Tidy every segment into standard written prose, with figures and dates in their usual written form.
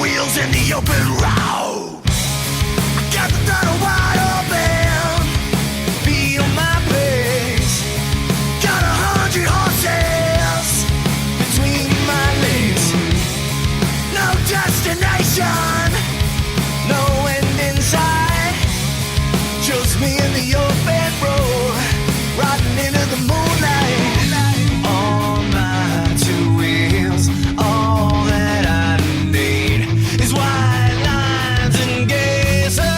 wheels in the open road. I got the throttle wide open, feel my pace. Got 100 horses between my legs. No destination, no end in sight. Just me in the open road, riding into the moonlight. On my two wheels, all that I need is white lines and gasoline.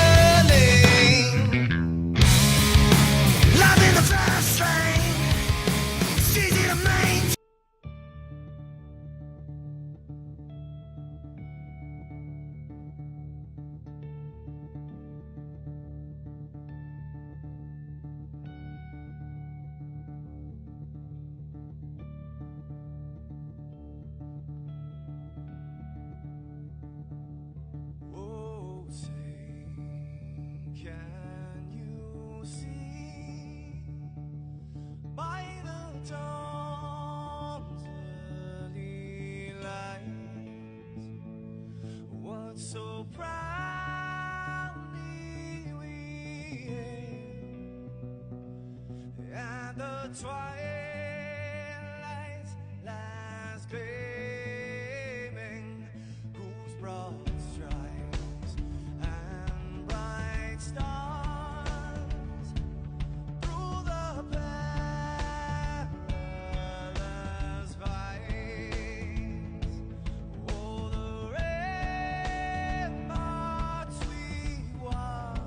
Life in the fast lane, it's easy to maintain. Oh, say, can you see by the dawn's early light what so proudly we hailed at the twilight's last gleaming, whose broad stripes and bright stars through the perilous fights. Oh, the ramparts we watched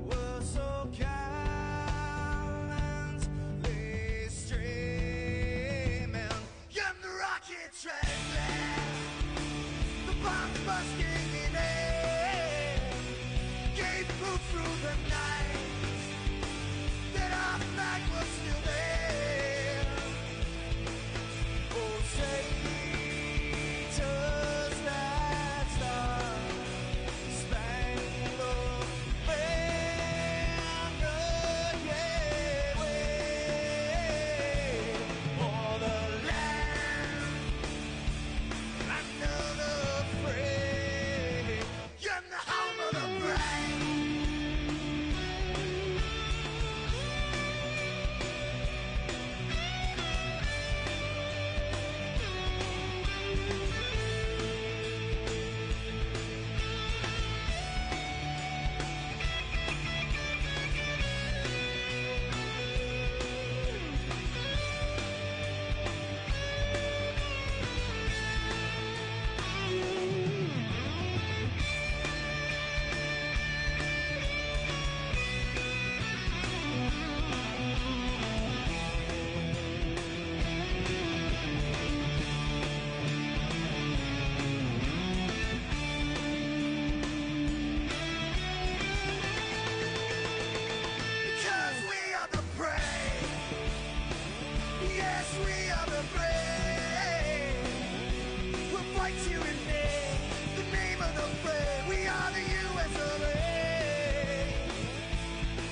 were so calm and Bomb busting in air, gave proof through the night that our flag was still there. Oh, say does that star-spangled banner yet wave for the land of the free and the home of the brave. Because we are the brave. Yes, we are the brave. We'll fight you in the name of the brave. We are the US of A.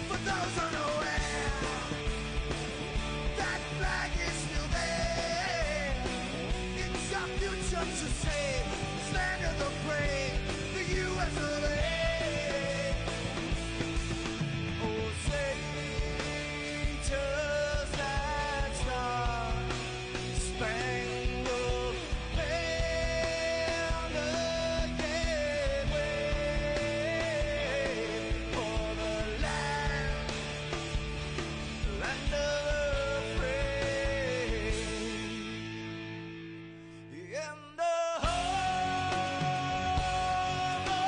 For those unaware, that flag is still there. It's our future to save. Stand of the brave, the US of A. Oh, say does that star-spangled banner yet wave for the land of the free and the home of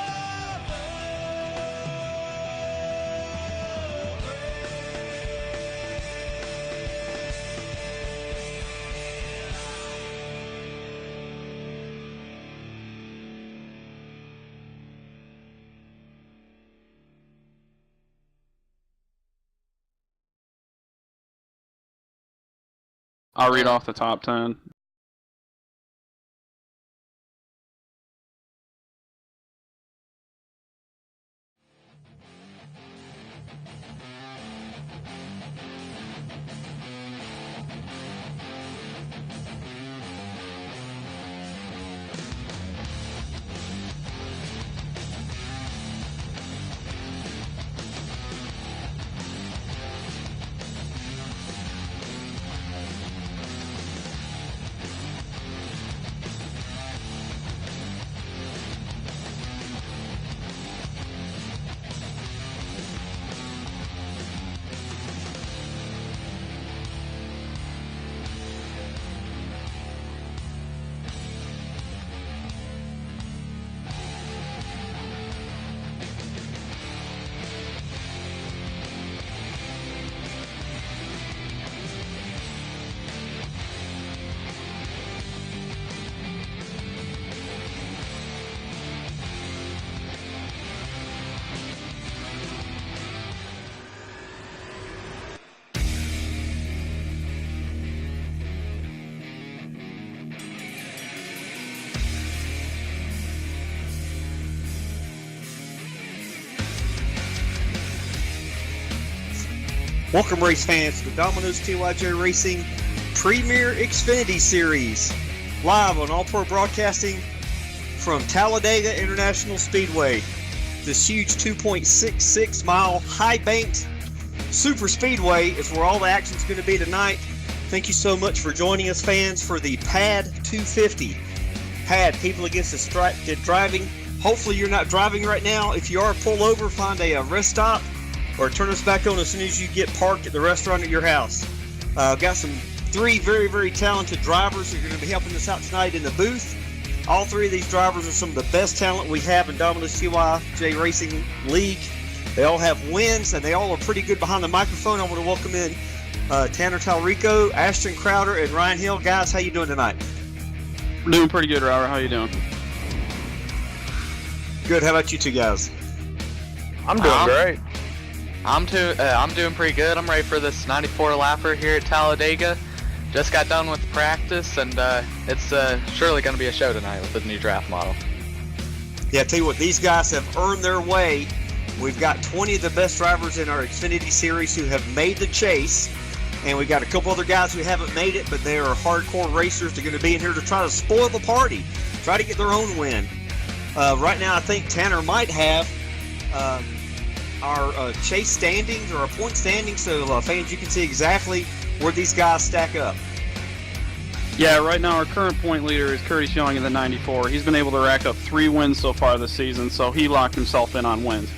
the I'll read off the top 10. Welcome, race fans, to the Domino's TYJ Racing Premier Xfinity Series, live on All Pro Broadcasting from Talladega International Speedway. This huge 2.66 mile high banked super speedway is where all the action is going to be tonight. Thank you so much for joining us, fans, for the PAD 250. PAD, People Against Distracted Driving. Hopefully you're not driving right now. If you are, pull over, find a rest stop, or turn us back on as soon as you get parked at the restaurant at your house. Got three very, very talented drivers who are going to be helping us out tonight in the booth. All three of these drivers are some of the best talent we have in Domino's TYJ Racing League. They all have wins, and they all are pretty good behind the microphone. I want to welcome in Tanner Talrico, Ashton Crowder, and Ryan Hill. Guys, how you doing tonight? Doing pretty good, Robert. How you doing? Good. How about you two guys? I'm doing great. I'm doing pretty good. I'm ready for this 94 lapper here at Talladega. Just got done with practice, and it's surely going to be a show tonight with the new draft model. Yeah, I tell you what, these guys have earned their way. We've got 20 of the best drivers in our Xfinity series who have made the chase, and we've got a couple other guys who haven't made it, but they are hardcore racers. They're going to be in here to try to spoil the party, try to get their own win. Right now, I think Tanner might have our chase standings or our point standings, so fans, you can see exactly where these guys stack up. Yeah, right now our current point leader is Curtis Young in the 94. He's been able to rack up 3 wins so far this season, so he locked himself in on wins.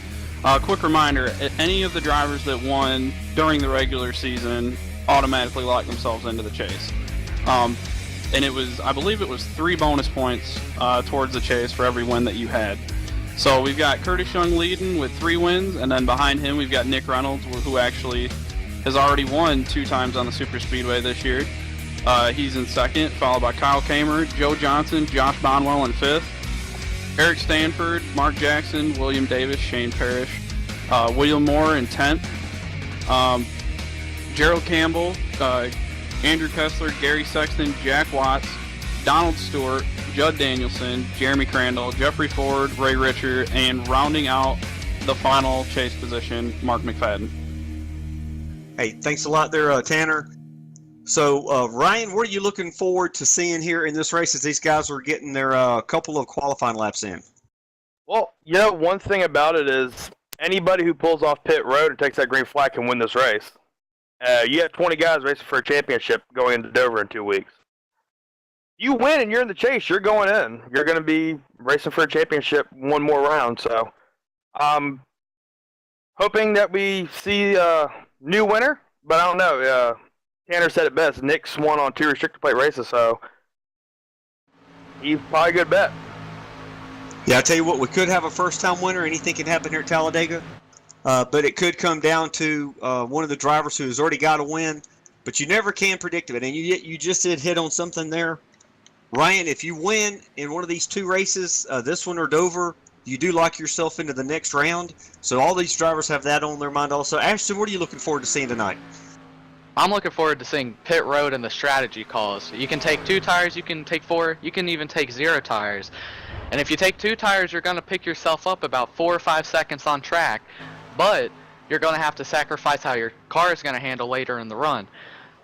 Quick reminder, any of the drivers that won during the regular season automatically locked themselves into the chase. And I believe it was 3 bonus points towards the chase for every win that you had. So we've got Curtis Young leading with 3 wins, and then behind him we've got Nick Reynolds, who actually has already won 2 times on the Super Speedway this year. He's in second, followed by Kyle Kamer, Joe Johnson, Josh Bonwell in 5th, Eric Stanford, Mark Jackson, William Davis, Shane Parrish, William Moore in 10th, Gerald Campbell, Andrew Kessler, Gary Sexton, Jack Watts, Donald Stewart, Judd Danielson, Jeremy Crandall, Jeffrey Ford, Ray Richard, and rounding out the final chase position, Mark McFadden. Hey, thanks a lot there, Tanner. So, Ryan, what are you looking forward to seeing here in this race as these guys are getting their couple of qualifying laps in? Well, one thing about it is anybody who pulls off pit road and takes that green flag can win this race. You have 20 guys racing for a championship going into Dover in 2 weeks. You win and you're in the chase, you're going in. You're going to be racing for a championship one more round. So, hoping that we see a new winner, but I don't know. Tanner said it best. Nick's won on 2 restrictor plate races, so he's probably a good bet. Yeah, I tell you what, we could have a first-time winner. Anything can happen here at Talladega, but it could come down to one of the drivers who has already got a win. But you never can predict it, and you just did hit on something there, Ryan. If you win in one of these 2 races, this one or Dover, you do lock yourself into the next round. So all these drivers have that on their mind also. Ashton, what are you looking forward to seeing tonight? I'm looking forward to seeing pit road and the strategy calls. You can take 2 tires, you can take 4, you can even take 0 tires. And if you take 2 tires, you're going to pick yourself up about 4 or 5 seconds on track, but you're going to have to sacrifice how your car is going to handle later in the run.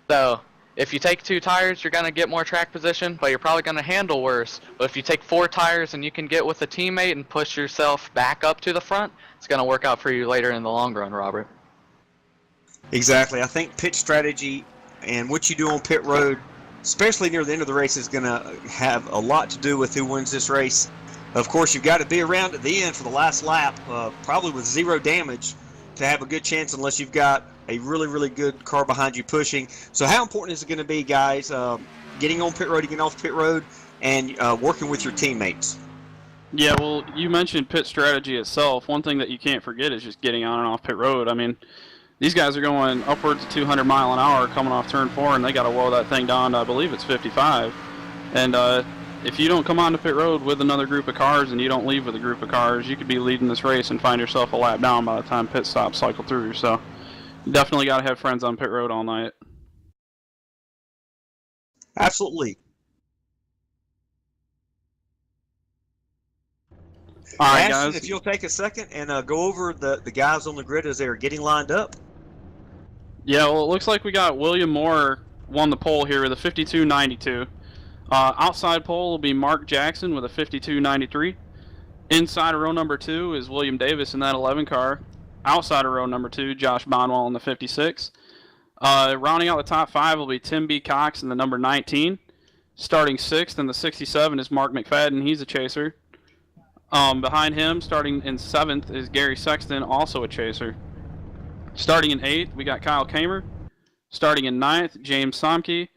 So if you take 2 tires, you're going to get more track position, but you're probably going to handle worse. But if you take 4 tires and you can get with a teammate and push yourself back up to the front, it's going to work out for you later in the long run, Robert. Exactly. I think pit strategy and what you do on pit road, especially near the end of the race, is going to have a lot to do with who wins this race. Of course, you've got to be around at the end for the last lap, probably with 0 damage, to have a good chance unless you've got a really, really good car behind you pushing. So how important is it going to be, guys, getting on pit road, getting off pit road, and working with your teammates? Yeah, well, you mentioned pit strategy itself. One thing that you can't forget is just getting on and off pit road. I mean, these guys are going upwards of 200 mile an hour coming off turn 4, and they got to lower that thing down to, I believe it's 55. And if you don't come onto pit road with another group of cars and you don't leave with a group of cars, you could be leading this race and find yourself a lap down by the time pit stops cycle through. So you definitely got to have friends on pit road all night. Absolutely. All right, Ashton, guys. if you'll take a second and go over the guys on the grid as they're getting lined up. Yeah, well, it looks like we got William Moore won the pole here with a 52.92. Outside pole will be Mark Jackson with a 52.93. Inside of row number 2 is William Davis in that 11 car. Outside of row number 2, Josh Bonwell in the 56. Rounding out the top 5 will be Tim B. Cox in the number 19. Starting 6th in the 67 is Mark McFadden. He's a chaser. Behind him, starting in 7th, is Gary Sexton, also a chaser. Starting in 8th, we got Kyle Kamer. Starting in 9th, James Somke.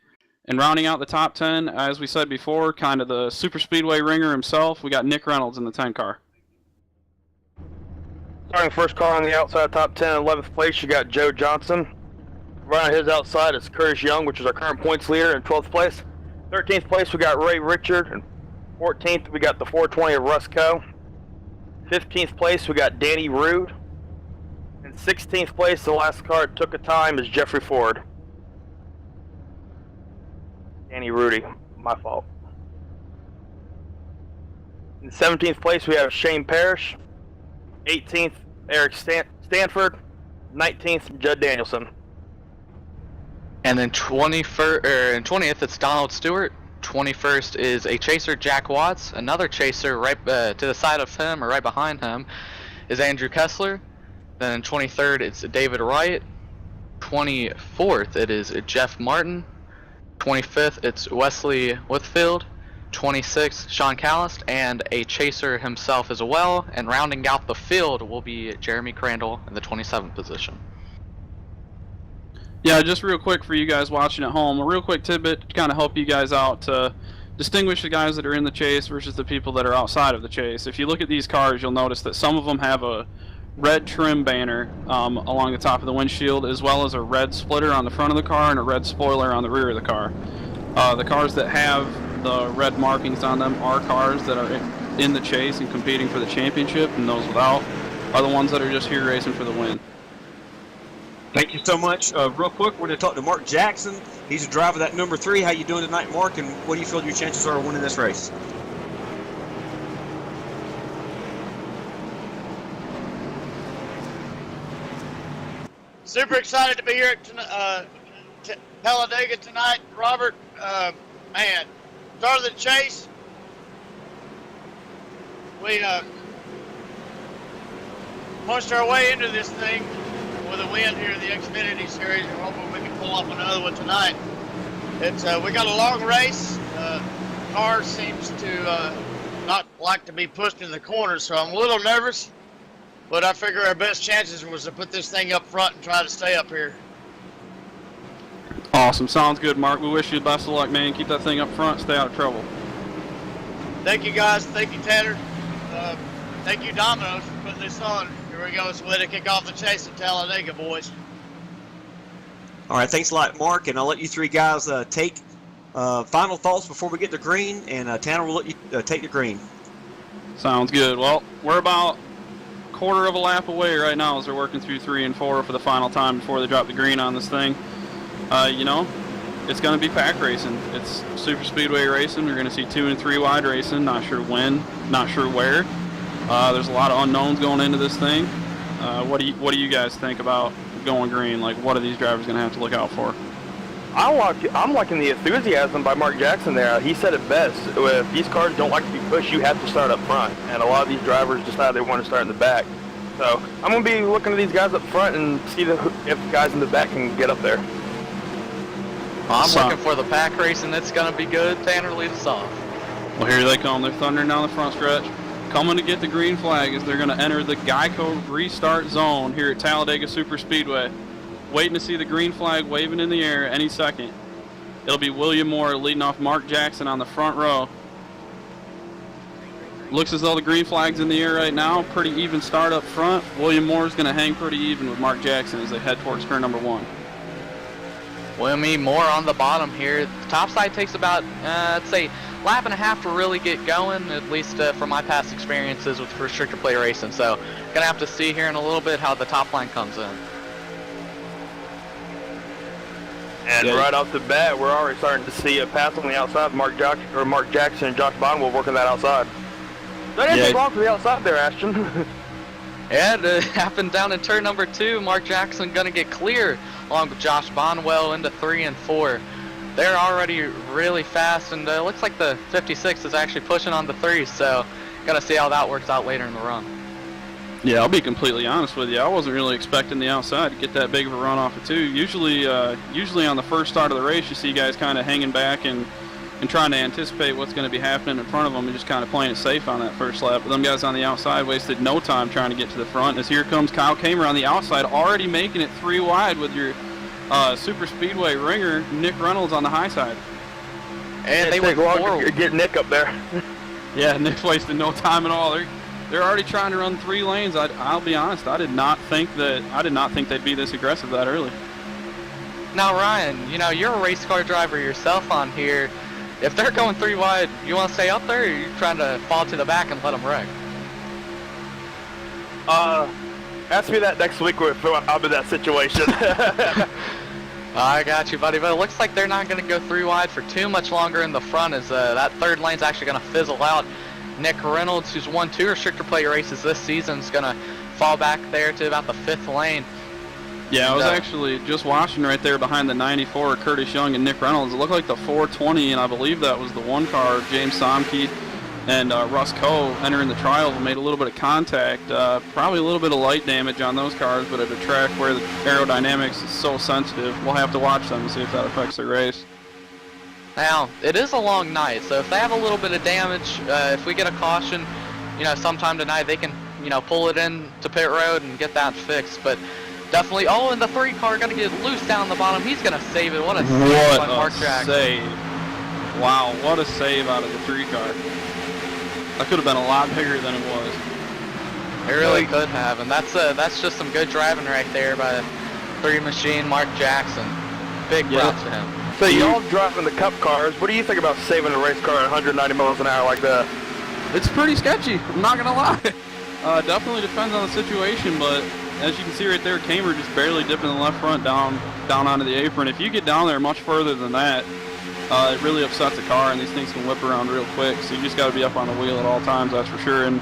And rounding out the top 10, as we said before, kind of the super speedway ringer himself, we got Nick Reynolds in the 10 car. Starting first car on the outside top 10, 11th place, you got Joe Johnson. Right on his outside is Curtis Young, which is our current points leader in 12th place. 13th place, we got Ray Richard. And 14th, we got the 420 of Russ Coe. 15th place, we got Danny Rude. In 16th place, the last car that took a time is Jeffrey Ford. Danny Rudy, my fault. In 17th place, we have Shane Parrish. 18th, Eric Stanford. 19th, Judd Danielson. And then 20th, it's Donald Stewart. 21st is a chaser, Jack Watts. Another chaser right to the side of him, or right behind him, is Andrew Kessler. Then 23rd, it's David Wright. 24th, it is Jeff Martin. 25th, it's Wesley Whitfield. 26th, Sean Callist, and a chaser himself as well. And rounding out the field will be Jeremy Crandall in the 27th position. Yeah, just real quick for you guys watching at home, a real quick tidbit to kind of help you guys out to distinguish the guys that are in the chase versus the people that are outside of the chase. If you look at these cars, you'll notice that some of them have a red trim banner along the top of the windshield, as well as a red splitter on the front of the car and a red spoiler on the rear of the car. The cars that have the red markings on them are cars that are in the chase and competing for the championship, and those without are the ones that are just here racing for the win. Thank you so much. Real quick, we're going to talk to Mark Jackson. He's a driver of that number 3. How you doing tonight, Mark? And what do you feel your chances are of winning this race? Super excited to be here at Talladega tonight, Robert. Man, started the chase. We punched our way into this thing with a win here in the Xfinity series. We're hoping we can pull off another one tonight. It's we got a long race. Car seems to not like to be pushed in the corners, so I'm a little nervous. But I figure our best chances was to put this thing up front and try to stay up here. Awesome. Sounds good, Mark. We wish you the best of luck, man. Keep that thing up front. Stay out of trouble. Thank you, guys. Thank you, Tanner. Thank you, Domino's, for putting this on. Here we go. It's a way to kick off the chase at Talladega, boys. All right, thanks a lot, Mark. And I'll let you three guys take final thoughts before we get to green. And Tanner will let you take the green. Sounds good. Well, we're about quarter of a lap away right now as they're working through 3 and 4 for the final time before they drop the green on this thing. You know, it's going to be pack racing. It's super speedway racing. We're going to see 2 and 3 wide racing. Not sure when, not sure where. There's a lot of unknowns going into this thing. What do you guys think about going green? Like, what are these drivers going to have to look out for? I'm liking the enthusiasm by Mark Jackson there. He said it best. If these cars don't like to be pushed, you have to start up front. And a lot of these drivers decide they want to start in the back. So I'm going to be looking at these guys up front and see if guys in the back can get up there. I'm looking for the pack racing. That's going to be good. Tanner, lead us off. Well, here they come. They're thundering down the front stretch. Coming to get the green flag as they're going to enter the Geico restart zone here at Talladega Super Speedway. Waiting to see the green flag waving in the air any second. It'll be William Moore leading off Mark Jackson on the front row. Looks as though the green flag's in the air right now. Pretty even start up front. William Moore's going to hang pretty even with Mark Jackson as they head towards turn number 1. William Moore on the bottom here. The top side takes about, I'd say, lap and a half to really get going, at least from my past experiences with restrictor plate racing. So, gonna have to see here in a little bit how the top line comes in. And right off the bat, we're already starting to see a pass on the outside. Mark Jackson and Josh Bonwell working that outside. That ain't wrong for the outside there, Ashton. Yeah, it happened down in turn number 2. Mark Jackson gonna get clear along with Josh Bonwell into 3 and 4. They're already really fast, and it looks like the 56 is actually pushing on the 3, so gotta see how that works out later in the run. Yeah, I'll be completely honest with you. I wasn't really expecting the outside to get that big of a run off of 2. Usually on the first start of the race, you see guys kind of hanging back and trying to anticipate what's going to be happening in front of them and just kind of playing it safe on that first lap. But them guys on the outside wasted no time trying to get to the front. As here comes Kyle Kamer on the outside, already making it 3 wide with your Super Speedway ringer, Nick Reynolds on the high side. And they went forward. Get Nick up there. Yeah, Nick's wasting no time at all. They're already trying to run 3 lanes. I'll be honest, I did not think they'd be this aggressive that early. Now, Ryan, you know, you're a race car driver yourself on here. If they're going 3 wide, you want to stay up there, or are you trying to fall to the back and let them wreck? Ask me that next week if I'm in that situation. I got you, buddy, but it looks like they're not going to go 3 wide for too much longer in the front, as that third lane's actually going to fizzle out. Nick Reynolds, who's won 2 restrictor plate races this season, is going to fall back there to about the 5th lane. Yeah, I was actually just watching right there behind the 94, Curtis Young and Nick Reynolds. It looked like the 420, and I believe that was the 1 car, James Somke and Russ Coe entering the trials, made a little bit of contact. Probably a little bit of light damage on those cars, but at a track where the aerodynamics is so sensitive, we'll have to watch them and see if that affects the race. Now, it is a long night, so if they have a little bit of damage, if we get a caution, sometime tonight, they can, pull it in to pit road and get that fixed. But definitely, and the 3 car going to get loose down the bottom. He's going to save it. What a save by Mark Jackson. Save. Wow, what a save out of the 3 car. That could have been a lot bigger than it was. It really could have, and that's just some good driving right there by 3 machine Mark Jackson. Big props to him. So y'all driving the Cup cars, what do you think about saving a race car at 190 miles an hour like that? It's pretty sketchy, I'm not going to lie. Definitely depends on the situation, but as you can see right there, Kamer just barely dipping the left front down onto the apron. If you get down there much further than that, it really upsets the car, and these things can whip around real quick. So you just got to be up on the wheel at all times, that's for sure. And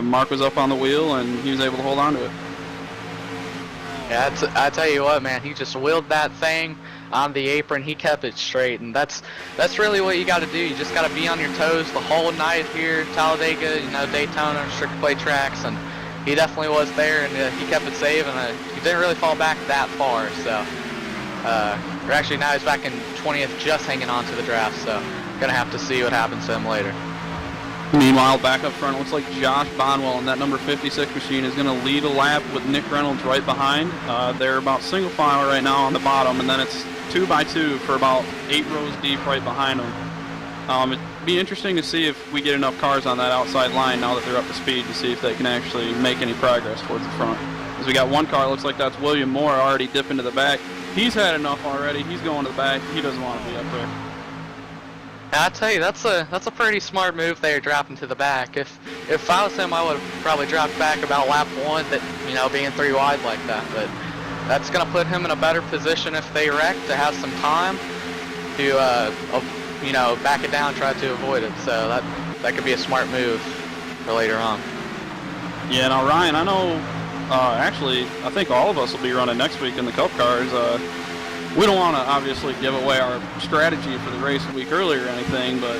Mark was up on the wheel, and he was able to hold on to it. Yeah, I tell you what, man, he just wheeled that thing on the apron. He kept it straight, and that's really what you got to do. You just got to be on your toes the whole night here, Talladega, Daytona, restrictor plate tracks, and he definitely was there, and he kept it safe, and he didn't really fall back that far. So, or actually now he's back in 20th, just hanging on to the draft. So, gonna have to see what happens to him later. Meanwhile, back up front, looks like Josh Bonwell in that number 56 machine is going to lead a lap with Nick Reynolds right behind. They're about single file right now on the bottom, and then it's 2 by 2 for about 8 rows deep right behind them. It'd be interesting to see if we get enough cars on that outside line now that they're up to speed to see if they can actually make any progress towards the front. As we got 1 car, looks like that's William Moore already dipping to the back. He's had enough already. He's going to the back. He doesn't want to be up there. I tell you, that's a pretty smart move there, dropping to the back. If I was him, I would have probably dropped back about lap 1, that being 3 wide like that. But that's going to put him in a better position if they wreck to have some time to back it down, try to avoid it. So that could be a smart move for later on. Yeah, now Ryan, I know. Actually, I think all of us will be running next week in the Cup cars. We don't want to obviously give away our strategy for the race a week earlier or anything, but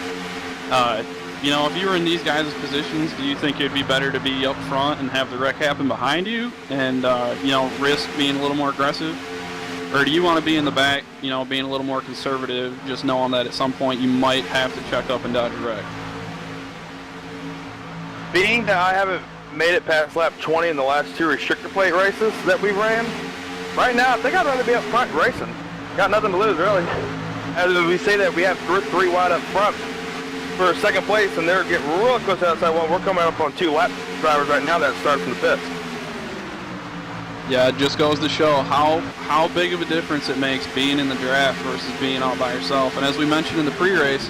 if you were in these guys' positions, do you think it'd be better to be up front and have the wreck happen behind you and risk being a little more aggressive, or do you want to be in the back, being a little more conservative, just knowing that at some point you might have to check up and dodge a wreck? Being that I haven't made it past lap 20 in the last 2 restrictor plate races that we ran, right now I think I'd rather be up front racing. Got nothing to lose, really. As we say that we have 3 wide up front for 2nd place, and they're getting real close to outside one. We're coming up on 2 lap drivers right now that start from the pits. Yeah, it just goes to show how big of a difference it makes being in the draft versus being out by yourself. And as we mentioned in the pre-race,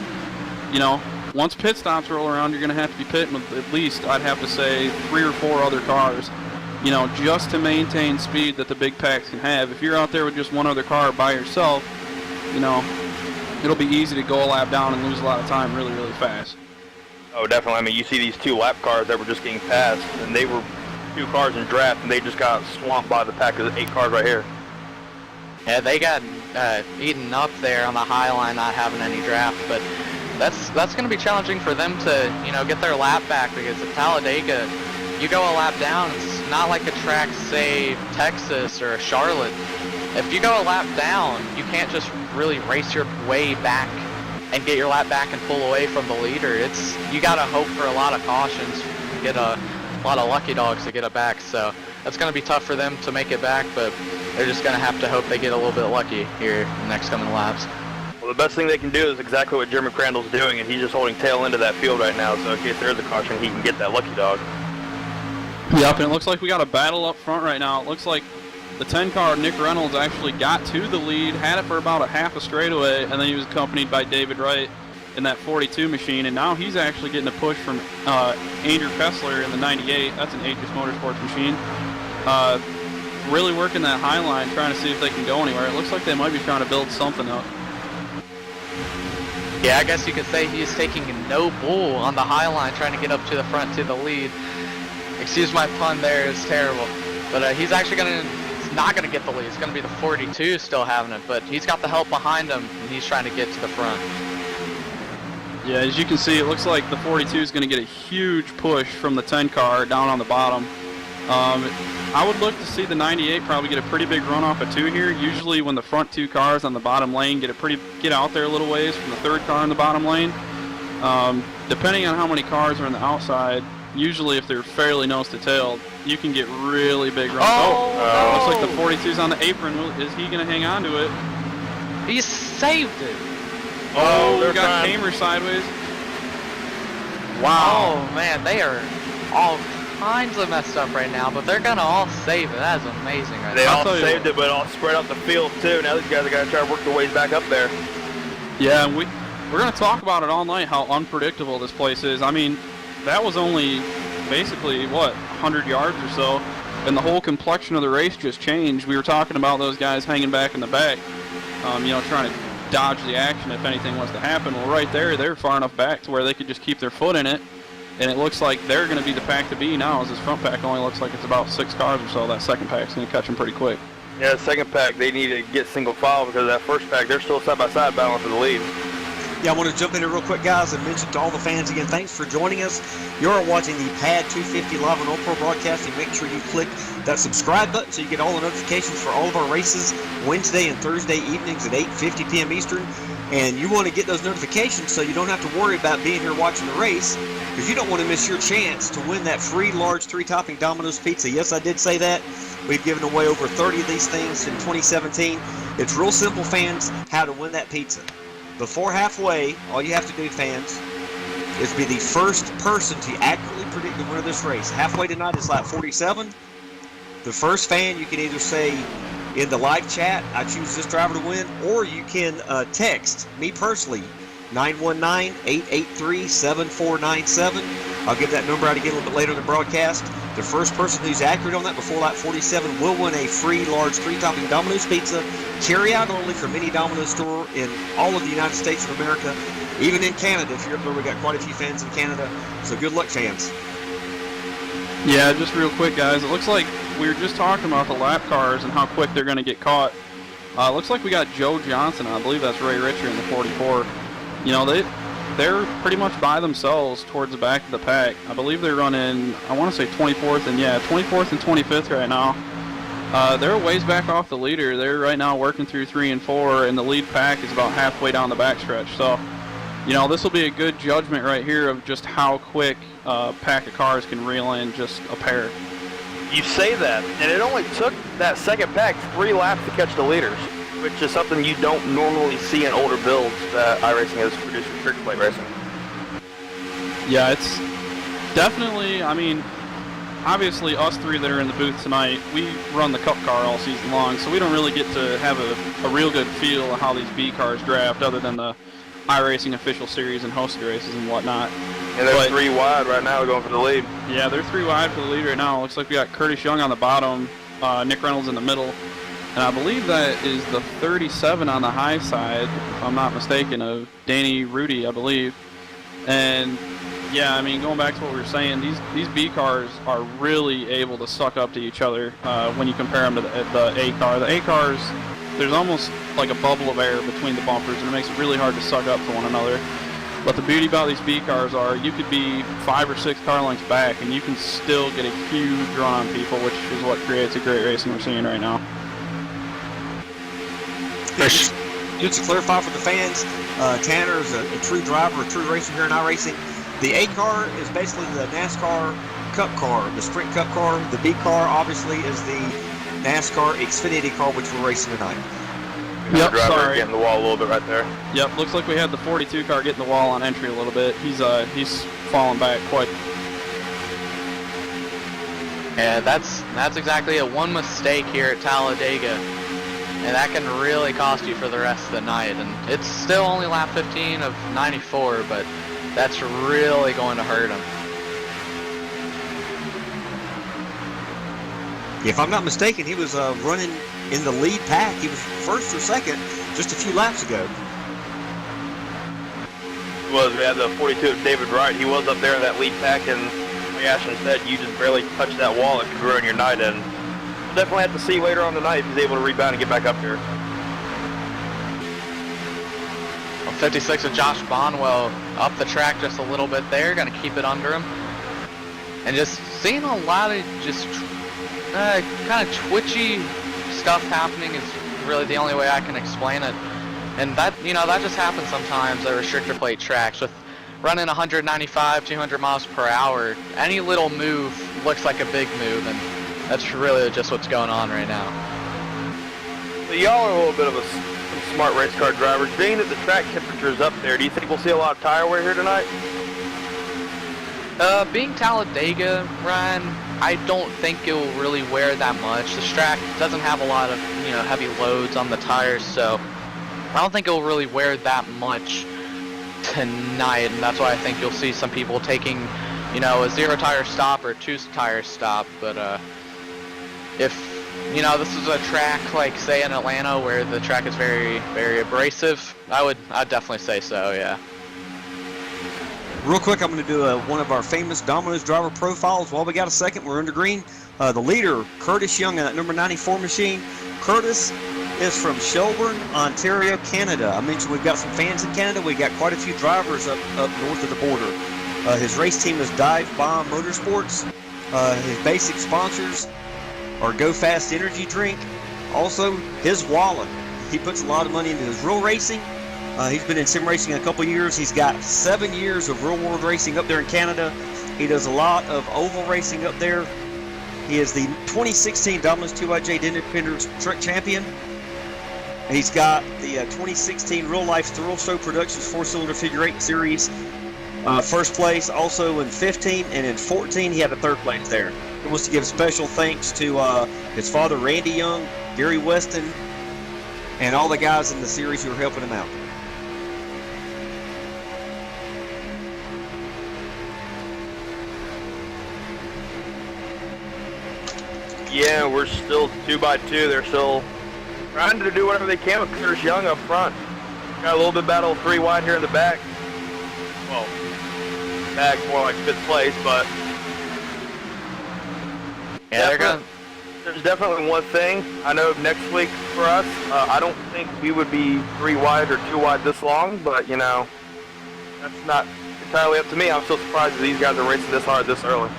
once pit stops roll around, you're going to have to be pitting with at least, I'd have to say, 3 or 4 other cars, just to maintain speed that the big packs can have. If you're out there with just 1 other car by yourself, it'll be easy to go a lap down and lose a lot of time really, really fast. Oh, definitely. I mean, you see these 2 lap cars that were just getting passed, and they were 2 cars in draft, and they just got swamped by the pack of 8 cars right here. Yeah, they got eaten up there on the high line, not having any draft, but that's going to be challenging for them to, get their lap back, because at Talladega, you go a lap down, it's not like a track, say, Texas or Charlotte. If you go a lap down, you can't just really race your way back and get your lap back and pull away from the leader. You got to hope for a lot of cautions, get a lot of lucky dogs to get it back. So that's going to be tough for them to make it back, but they're just going to have to hope they get a little bit lucky here in the next coming laps. Well, the best thing they can do is exactly what Jeremy Crandall's doing, and he's just holding tail end of that field right now, so in case there is a caution, he can get that lucky dog. Yep, and it looks like we got a battle up front right now. It looks like the 10 car, Nick Reynolds, actually got to the lead, had it for about a half a straightaway, and then he was accompanied by David Wright. in that 42 machine, and now he's actually getting a push from Andrew Kessler in the 98. That's an Aegis Motorsports machine. Really working that high line, trying to see if they can go anywhere. It looks like they might be trying to build something up. Yeah, I guess you could say he's taking no bull on the high line, trying to get up to the front to the lead. Excuse my pun there, it's terrible. But he's actually not going to get the lead. It's going to be the 42 still having it, but he's got the help behind him, and he's trying to get to the front. Yeah, as you can see, it looks like the 42 is going to get a huge push from the 10 car down on the bottom. I would look to see the 98 probably get a pretty big run off of 2 here. Usually when the front 2 cars on the bottom lane get out there a little ways from the 3rd car in the bottom lane. Depending on how many cars are on the outside, usually if they're fairly nose to tail, you can get really big runs. Oh, looks like the 42's on the apron. Is he going to hang on to it? He saved it. Oh, we got Kamer sideways. Wow. Oh man, they are all kinds of messed up right now, but they're gonna all save it. That is amazing right They now. all saved it, but all spread out the field too. Now these guys are gonna try to work their ways back up there. Yeah, and we're gonna talk about it all night, how unpredictable this place is. I mean, that was only basically, 100 yards or so, and the whole complexion of the race just changed. We were talking about those guys hanging back in the back, trying to dodge the action if anything was to happen. Well, right there, they're far enough back to where they could just keep their foot in it, and it looks like they're going to be the pack to be now, as this front pack only looks like it's about 6 cars or so. That second pack's going to catch them pretty quick. Yeah, the second pack, they need to get single file because that first pack, they're still side by side battling for the lead. Yeah, I want to jump in here real quick, guys, and mention to all the fans again, thanks for joining us. You're watching the Pad 250 live on All Pro Broadcasting. Make sure you click that subscribe button so you get all the notifications for all of our races Wednesday and Thursday evenings at 8:50 p.m. Eastern. And you want to get those notifications so you don't have to worry about being here watching the race, because you don't want to miss your chance to win that free large 3-topping Domino's pizza. Yes, I did say that. We've given away over 30 of these things in 2017. It's real simple, fans, how to win that pizza. Before halfway, all you have to do, fans, is be the first person to accurately predict the winner of this race. Halfway tonight is lap 47. The first fan, you can either say in the live chat, I choose this driver to win, or you can text me personally, 919-883-7497. I'll give that number out again a little bit later in the broadcast. The first person who's accurate on that before lap 47 will win a free large 3-topping Domino's pizza, carry out only from any Domino's store in all of the United States of America, even in Canada. If you're up there, we got quite a few fans in Canada, so good luck, fans. Yeah, just real quick, guys. It looks like we were just talking about the lap cars and how quick they're going to get caught. Looks like we got Joe Johnson. I believe that's Ray Richer in the 44. They're pretty much by themselves towards the back of the pack. I believe they're running, I want to say 24th and 25th right now. They're a ways back off the leader. They're right now working through 3 and 4, and the lead pack is about halfway down the backstretch. So, this will be a good judgment right here of just how quick a pack of cars can reel in just a pair. You say that, and it only took that second pack 3 laps to catch the leaders, which is something you don't normally see in older builds that iRacing has produced for trick plate racing. Yeah, it's definitely, obviously us 3 that are in the booth tonight, we run the Cup car all season long, so we don't really get to have a real good feel of how these B cars draft other than the iRacing official series and hosted races and whatnot. And they're 3 wide right now going for the lead. Yeah, they're 3 wide for the lead right now. Looks like we got Curtis Young on the bottom, Nick Reynolds in the middle. And I believe that is the 37 on the high side, if I'm not mistaken, of Danny Rudy, I believe. And yeah, going back to what we were saying, these B cars are really able to suck up to each other when you compare them to the A car. The A cars, there's almost like a bubble of air between the bumpers, and it makes it really hard to suck up to one another. But the beauty about these B cars are you could be 5 or 6 car lengths back, and you can still get a huge run on people, which is what creates a great racing we're seeing right now. Just to clarify for the fans, Tanner is a true driver, a true racer here in iRacing. The A car is basically the NASCAR Cup car, the Sprint Cup car. The B car, obviously, is the NASCAR Xfinity car, which we're racing tonight. Yep, driver sorry. getting the wall a little bit right there. Yep, looks like we had the 42 car getting the wall on entry a little bit. He's falling back quite. Yeah, that's exactly it. One mistake here at Talladega, and that can really cost you for the rest of the night. And it's still only lap 15 of 94, but that's really going to hurt him. If I'm not mistaken, he was running in the lead pack. He was first or second just a few laps ago. We had the 42 of David Wright. He was up there in that lead pack, and like Ashton said, you just barely touched that wall. It could ruin your night, and we'll definitely have to see later on tonight if he's able to rebound and get back up here. 56 of Josh Bonwell up the track just a little bit there, going to keep it under him. And just seeing a lot of just kind of twitchy stuff happening is really the only way I can explain it. And that, that just happens sometimes at restrictor plate tracks. With running 195, 200 miles per hour, any little move looks like a big move, and that's really just what's going on right now. So y'all are a little bit of some smart race car drivers. Being that the track temperature is up there, do you think we'll see a lot of tire wear here tonight? Being Talladega, Ryan, I don't think it will really wear that much. The track doesn't have a lot of, heavy loads on the tires, so I don't think it will really wear that much tonight, and that's why I think you'll see some people taking, a 0 tire stop or 2 tire stop. But if this is a track like, say, in Atlanta where the track is very, very abrasive, I'd definitely say so, yeah. Real quick, I'm going to do one of our famous Domino's driver profiles. While we got a second, we're under green. The leader, Curtis Young, in that number 94 machine. Curtis is from Shelburne, Ontario, Canada. I mentioned we've got some fans in Canada. We've got quite a few drivers up north of the border. His race team is Dive Bomb Motorsports. His basic sponsors are Go Fast Energy Drink. Also, his wallet. He puts a lot of money into his real racing. He's been in sim racing a couple years. He's got 7 years of real world racing up there in Canada. He does a lot of oval racing up there. He is the 2016 Domino's 2IJ Independence Truck Champion. He's got the 2016 Real Life Thrill Show Productions 4-cylinder figure 8 series first place. Also in 15 and in 14 he had a third place there. He wants to give special thanks to his father Randy Young, Gary Weston, and all the guys in the series who are helping him out. Yeah, we're still 2 by 2. They're still trying to do whatever they can with Curtis Young up front. Got a little bit battle 3 wide here in the back. Well, back more like 5th place, but yeah, there's definitely one thing. I know next week for us, I don't think we would be 3 wide or 2 wide this long, but that's not entirely up to me. I'm still surprised that these guys are racing this hard this early.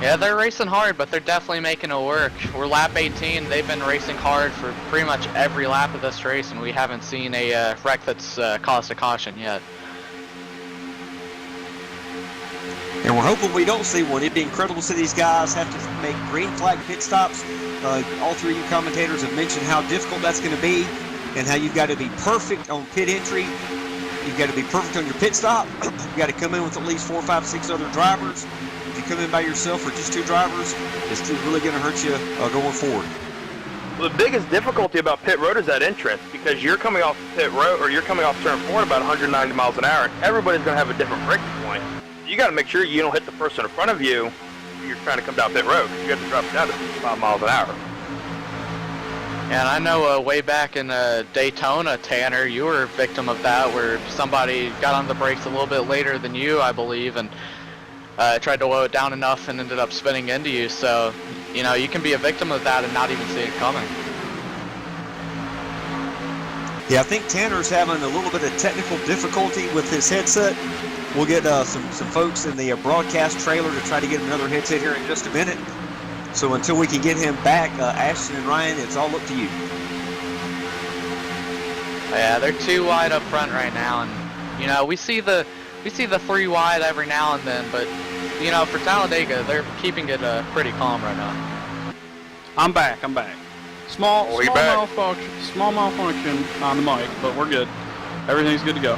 Yeah, they're racing hard, but they're definitely making it work. We're lap 18. They've been racing hard for pretty much every lap of this race, and we haven't seen a wreck that's caused a caution yet. And we're hoping we don't see one. It'd be incredible to see these guys have to make green flag pit stops. All 3 of you commentators have mentioned how difficult that's going to be and how you've got to be perfect on pit entry. You've got to be perfect on your pit stop. You've got to come in with at least 4, 5, 6 other drivers. If you come in by yourself or just 2 drivers, it's really going to hurt you going forward. Well, the biggest difficulty about pit road is that entrance, because you're coming off pit road, or you're coming off turn 4 at about 190 miles an hour, and everybody's going to have a different braking point. You got to make sure you don't hit the person in front of you when you're trying to come down pit road, because you have to drop it down to 55 miles an hour. And I know way back in Daytona, Tanner, you were a victim of that, where somebody got on the brakes a little bit later than you, I believe, and tried to slow it down enough and ended up spinning into you. So, you can be a victim of that and not even see it coming. Yeah, I think Tanner's having a little bit of technical difficulty with his headset. We'll get some folks in the broadcast trailer to try to get him another headset here in just a minute. So until we can get him back, Ashton and Ryan, it's all up to you. Yeah, they're 2 wide up front right now, and we see the 3 wide every now and then, but for Talladega, they're keeping it pretty calm right now. I'm back. Small malfunction on the mic, but we're good. Everything's good to go.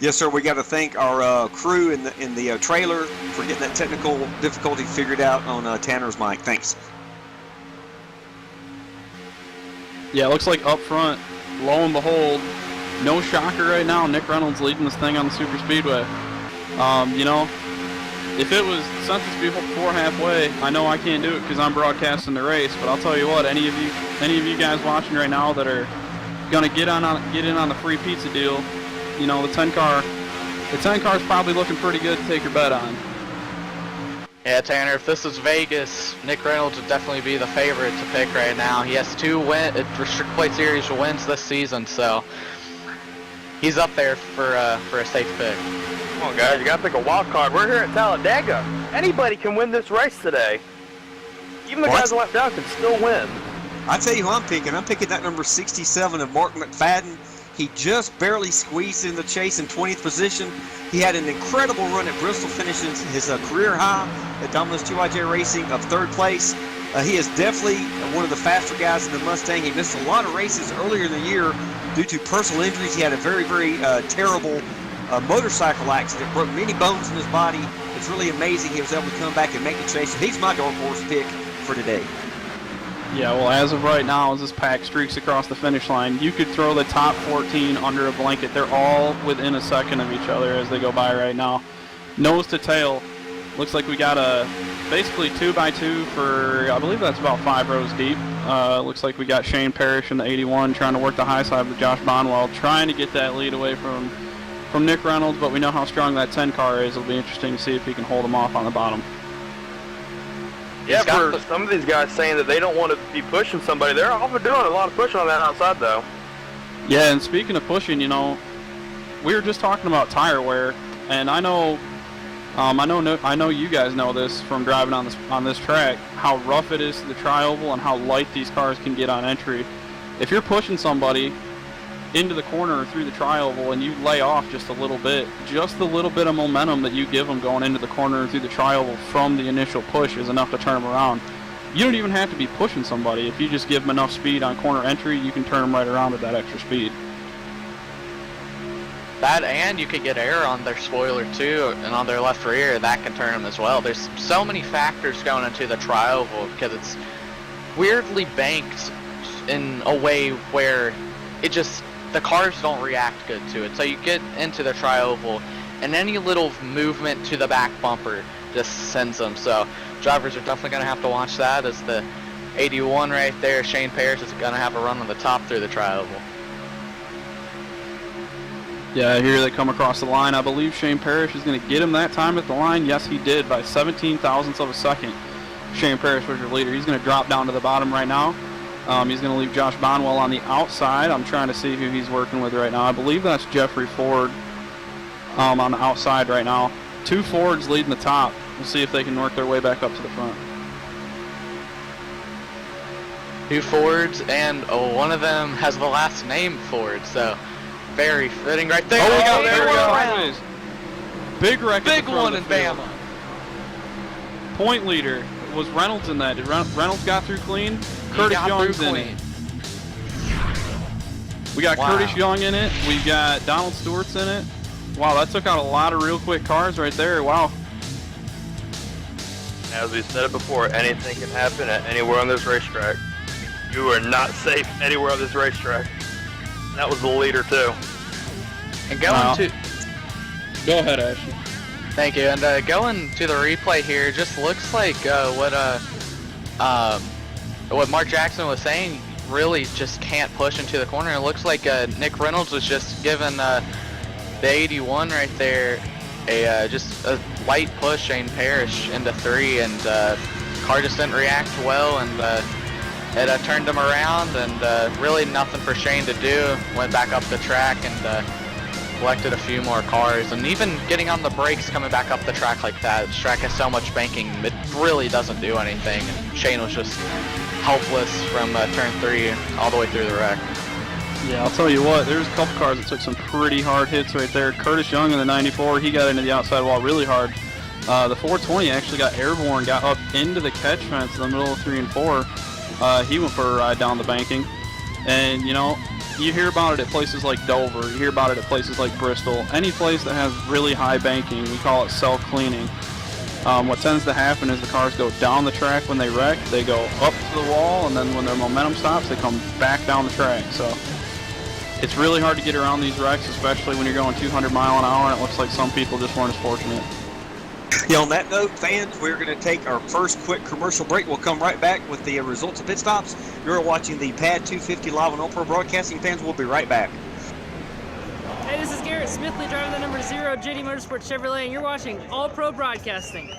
Yes, sir. We got to thank our crew in the trailer for getting that technical difficulty figured out on Tanner's mic. Thanks. Yeah, it looks like up front, lo and behold, no shocker right now, Nick Reynolds leading this thing on the super speedway. You know, if it was Census before halfway, I know I can't do it because I'm broadcasting the race, but I'll tell you what, any of you guys watching right now that are gonna get in on the free pizza deal, you know, the 10 car is probably looking pretty good to take your bet on. Yeah, Tanner, if this is Vegas, Nick Reynolds would definitely be the favorite to pick right now. He has 2 Restricted Plate Series wins this season, so he's up there for a safe pick. Come on, guys, you gotta pick a wild card. We're here at Talladega. Anybody can win this race today. Even the guys that left out can still win. I tell you who I'm picking. I'm picking that number 67 of Mark McFadden. He just barely squeezed in the chase in 20th position. He had an incredible run at Bristol, finishing his career high at Domino's TYJ Racing of 3rd place. He is definitely one of the faster guys in the Mustang. He missed a lot of races earlier in the year due to personal injuries. He had a very, very terrible motorcycle accident, broke many bones in his body. It's really amazing he was able to come back and make the chase. He's my dark horse pick for today. Yeah, well, as of right now, as this pack streaks across the finish line, you could throw the top 14 under a blanket. They're all within a second of each other as they go by right now. Nose to tail, looks like we got a basically 2x2 for, I believe that's about 5 rows deep. Looks like we got Shane Parrish in the 81 trying to work the high side with Josh Bonwell, trying to get that lead away from Nick Reynolds, but we know how strong that 10 car is. It'll be interesting to see if he can hold him off on the bottom. Yeah, for some of these guys saying that they don't want to be pushing somebody, they're often doing a lot of pushing on that outside, though. Yeah, and speaking of pushing, you know, we were just talking about tire wear, and I know you guys know this from driving on this track, how rough it is to the tri-oval and how light these cars can get on entry. If you're pushing somebody into the corner or through the tri-oval and you lay off just a little bit, just the little bit of momentum that you give them going into the corner or through the tri-oval from the initial push is enough to turn them around. You don't even have to be pushing somebody. If you just give them enough speed on corner entry, you can turn them right around with that extra speed. That, and you could get air on their spoiler too, and on their left rear, that can turn them as well. There's so many factors going into the tri-oval because it's weirdly banked in a way where the cars don't react good to it. So you get into the tri-oval, and any little movement to the back bumper just sends them. So drivers are definitely going to have to watch that, as the 81 right there, Shane Parrish, is going to have a run on the top through the tri-oval. Yeah, here they come across the line. I believe Shane Parrish is going to get him that time at the line. Yes, he did, by 17 thousandths of a second. Shane Parrish was your leader. He's going to drop down to the bottom right now. He's going to leave Josh Bonwell on the outside. I'm trying to see who he's working with right now. I believe that's Jeffrey Ford on the outside right now. 2 Fords leading the top. We'll see if they can work their way back up to the front. 2 Fords, and one of them has the last name Ford, so very fitting right there. Oh, there we go. Big wreck. Big one in Bama. Point leader. Was Reynolds in that? Did Reynolds got through clean? Curtis Young's in it. We got Curtis Young in it. We got Donald Stewart's in it. Wow, that took out a lot of real quick cars right there. Wow. As we said it before, anything can happen at anywhere on this racetrack. You are not safe anywhere on this racetrack. That was the leader too. And going to... Go ahead, Ashley. Thank you. And going to the replay here, just looks like what Mark Jackson was saying, really just can't push into the corner. It looks like Nick Reynolds was just given the 81 right there just a light push, Shane Parrish into 3, and car just didn't react well, and it turned him around, and really nothing for Shane to do. Went back up the track and collected a few more cars, and even getting on the brakes coming back up the track like that. This track has so much banking, it really doesn't do anything, and Shane was just helpless from turn 3 all the way through the wreck. Yeah, I'll tell you what, there's a couple cars that took some pretty hard hits right there. Curtis Young in the 94, he got into the outside wall really hard. The 420 actually got airborne, got up into the catch fence in the middle of 3 and 4. He went for a ride down the banking. And, you know, you hear about it at places like Dover, you hear about it at places like Bristol. Any place that has really high banking, we call it self-cleaning. What tends to happen is the cars go down the track when they wreck, they go up to the wall, and then when their momentum stops, they come back down the track. So it's really hard to get around these wrecks, especially when you're going 200 mile an hour, and it looks like some people just weren't as fortunate. Yeah, on that note, fans, we're going to take our first quick commercial break. We'll come right back with the results of pit stops. You're watching the Pad 250 live on All Pro Broadcasting. Fans, we'll be right back. Hey, this is Garrett Smithley driving the number 0 JD Motorsports Chevrolet, and you're watching All Pro Broadcasting.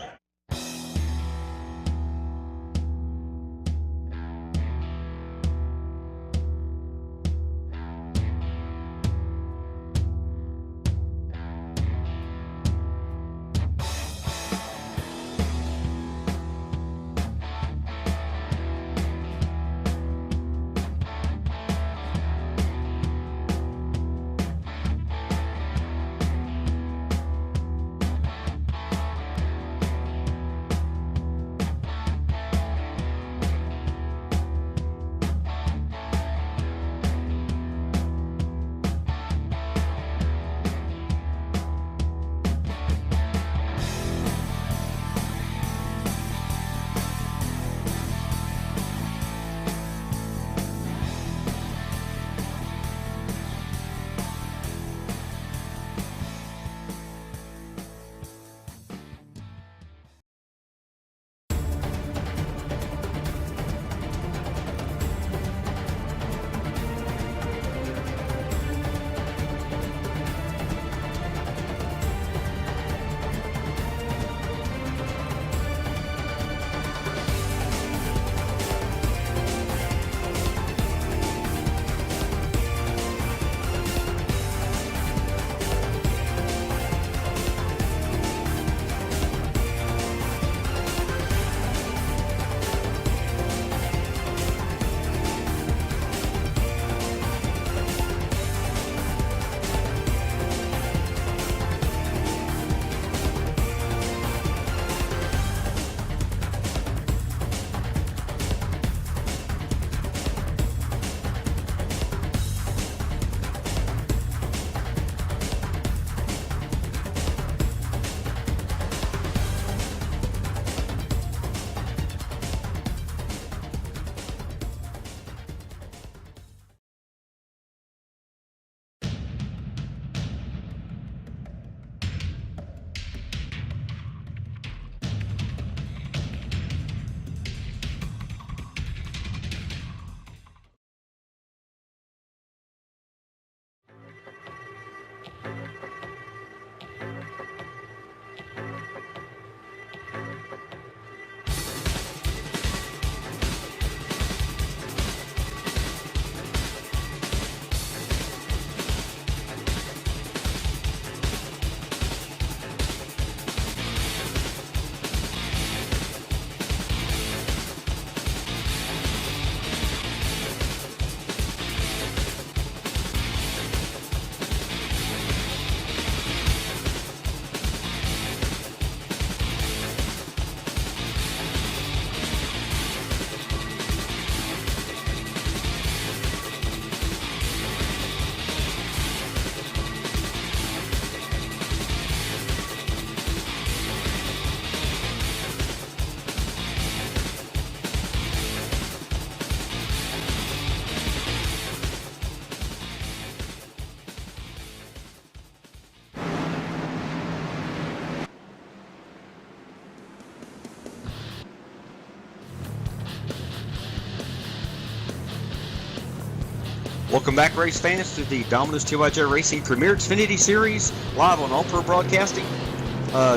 Welcome back, race fans, to the Domino's TYJ Racing Premier Xfinity Series, live on All Pro Broadcasting.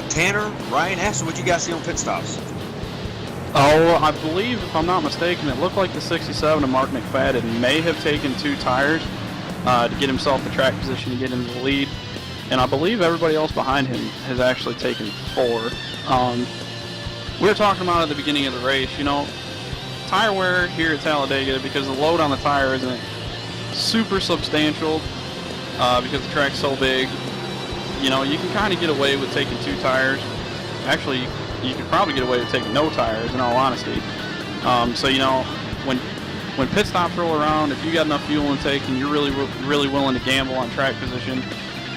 Tanner, Ryan, Ashton, what you guys see on pit stops? Oh, I believe, if I'm not mistaken, it looked like the 67 of Mark McFadden may have taken 2 tires to get himself the track position to get into the lead. And I believe everybody else behind him has actually taken 4. We were talking about at the beginning of the race, you know, tire wear here at Talladega, because the load on the tire isn't super substantial because the track's so big. You know, you can kind of get away with taking 2 tires. Actually, you could probably get away with taking no tires, in all honesty. So, you know, when pit stops roll around, if you got enough fuel intake and you're really willing to gamble on track position,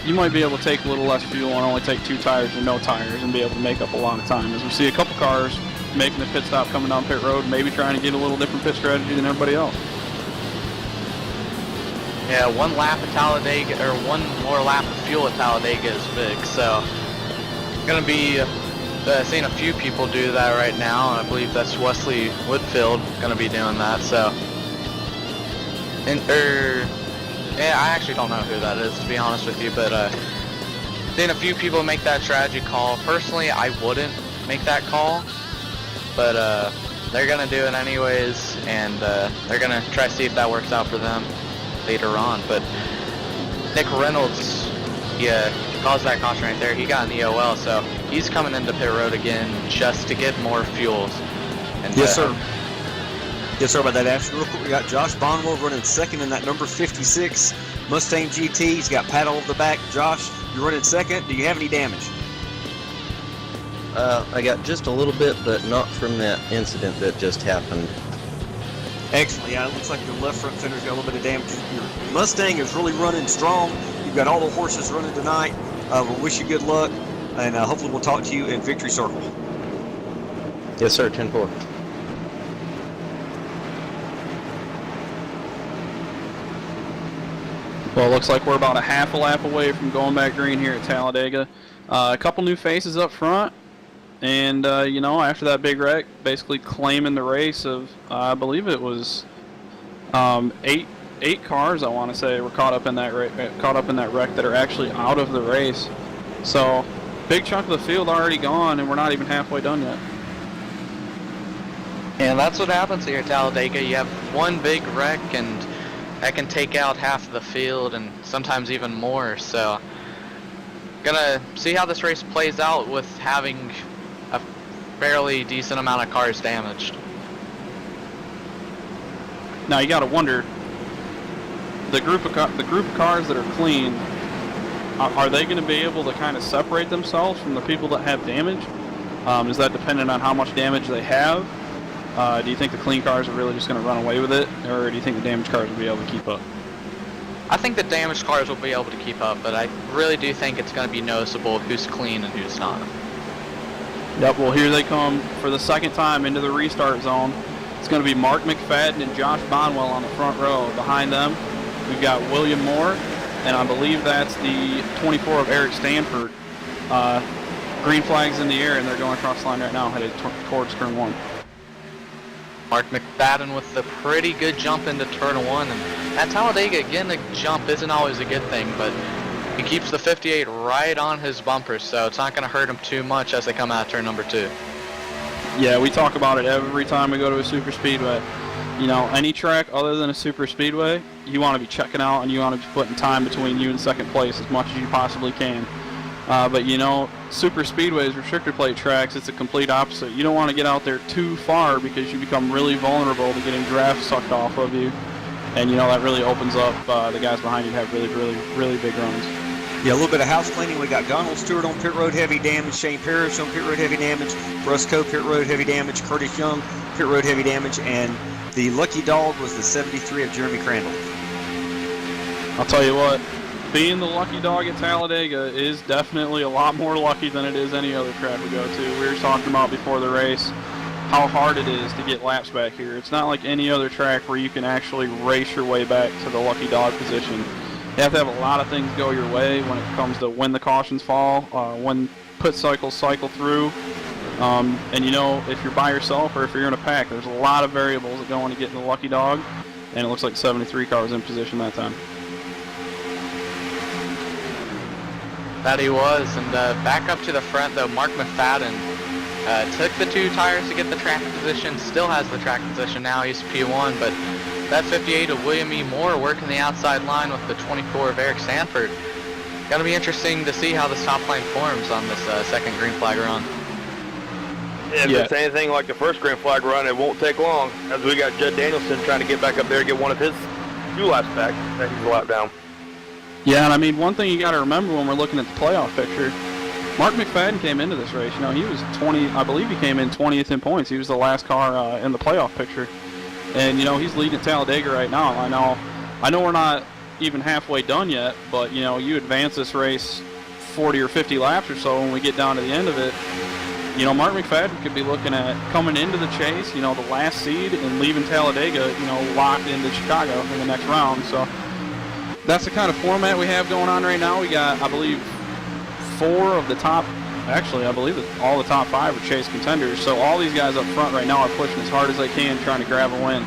you might be able to take a little less fuel and only take 2 tires or no tires and be able to make up a lot of time. As we see a couple cars making the pit stop coming down pit road, maybe trying to get a little different pit strategy than everybody else. Yeah, 1 lap at Talladega, or 1 more lap of fuel at Talladega is big, so gonna be seeing a few people do that right now, and I believe that's Wesley Woodfield gonna be doing that, so. Yeah, I actually don't know who that is, to be honest with you, but seeing a few people make that strategy call. Personally, I wouldn't make that call, but they're gonna do it anyways, and they're gonna try to see if that works out for them later on. But Nick Reynolds, yeah, caused that caution right there. He got an EOL, so he's coming into pit road again just to get more fuels. And, yes, sir. Yes, sir. About that action real quick, we got Josh Bonwell running second in that number 56 Mustang GT. He's got Pat over the back. Josh, you're running second. Do you have any damage? I got just a little bit, but not from that incident that just happened. Excellent. Yeah, it looks like your left front fender's got a little bit of damage. Your Mustang is really running strong. You've got all the horses running tonight. We'll wish you good luck, and hopefully we'll talk to you in Victory Circle. Yes, sir. 10-4. Well, it looks like we're about a half a lap away from going back green here at Talladega. A couple new faces up front, and you know, after that big wreck, basically claiming the race of I believe it was eight cars, I want to say, were caught up in that wreck that are actually out of the race. So, big chunk of the field already gone, and we're not even halfway done yet. And that's what happens here at Talladega. You have one big wreck, and that can take out half of the field, and sometimes even more. So, gonna see how this race plays out with having a fairly decent amount of cars damaged. Now you got to wonder, the group of cars that are clean, are they going to be able to kind of separate themselves from the people that have damage? Is that dependent on how much damage they have? Do you think the clean cars are really just going to run away with it, or do you think the damaged cars will be able to keep up? I think the damaged cars will be able to keep up, but I really do think it's going to be noticeable who's clean and who's not. Yep, well here they come for the second time into the restart zone. It's going to be Mark McFadden and Josh Bonwell on the front row. Behind them, we've got William Moore, and I believe that's the 24 of Eric Stanford. Green flags in the air, and they're going across the line right now, headed towards turn 1. Mark McFadden with the pretty good jump into turn 1, and at Talladega, again, the jump isn't always a good thing, but he keeps the 58 right on his bumpers, so it's not going to hurt him too much as they come out of turn number 2. Yeah, we talk about it every time we go to a super speedway. You know, any track other than a super speedway, you want to be checking out and you want to be putting time between you and second place as much as you possibly can. But you know, super speedways, restrictor plate tracks, it's a complete opposite. You don't want to get out there too far because you become really vulnerable to getting draft sucked off of you. And you know, that really opens up the guys behind you to have really big runs. Yeah, a little bit of house cleaning. We got Donald Stewart on pit road, heavy damage. Shane Parrish on pit road, heavy damage. Brusco, pit road, heavy damage. Curtis Young, pit road, heavy damage. And the lucky dog was the 73 of Jeremy Crandall. I'll tell you what, being the lucky dog at Talladega is definitely a lot more lucky than it is any other track we go to. We were talking about before the race how hard it is to get laps back here. It's not like any other track where you can actually race your way back to the lucky dog position. You have to have a lot of things go your way when it comes to when the cautions fall, when pit cycles cycle through. And you know, if you're by yourself or if you're in a pack, there's a lot of variables that go into getting the lucky dog. And it looks like 73 car was in position that time. That he was, and back up to the front though, Mark McFadden took the 2 tires to get the track position, still has the track position now, he's P1, but that 58 of William E. Moore working the outside line with the 24 of Eric Sanford. Gonna be interesting to see how this top line forms on this second green flag run. If it's anything like the first green flag run, it won't take long, as we got Judd Danielson trying to get back up there to get one of his 2 laps back that he's a lap down. Yeah, and I mean, one thing you got to remember when we're looking at the playoff picture, Mark McFadden came into this race. You know, he was 20. I believe he came in 20th in points. He was the last car in the playoff picture, and you know he's leading at Talladega right now. I know we're not even halfway done yet, but you know, you advance this race 40 or 50 laps or so when we get down to the end of it. You know, Mark McFadden could be looking at coming into the chase, you know, the last seed, and leaving Talladega, you know, locked into Chicago in the next round. So that's the kind of format we have going on right now. We got, I believe, 4 of the top, actually, I believe that all the top 5 are chase contenders. So all these guys up front right now are pushing as hard as they can, trying to grab a win.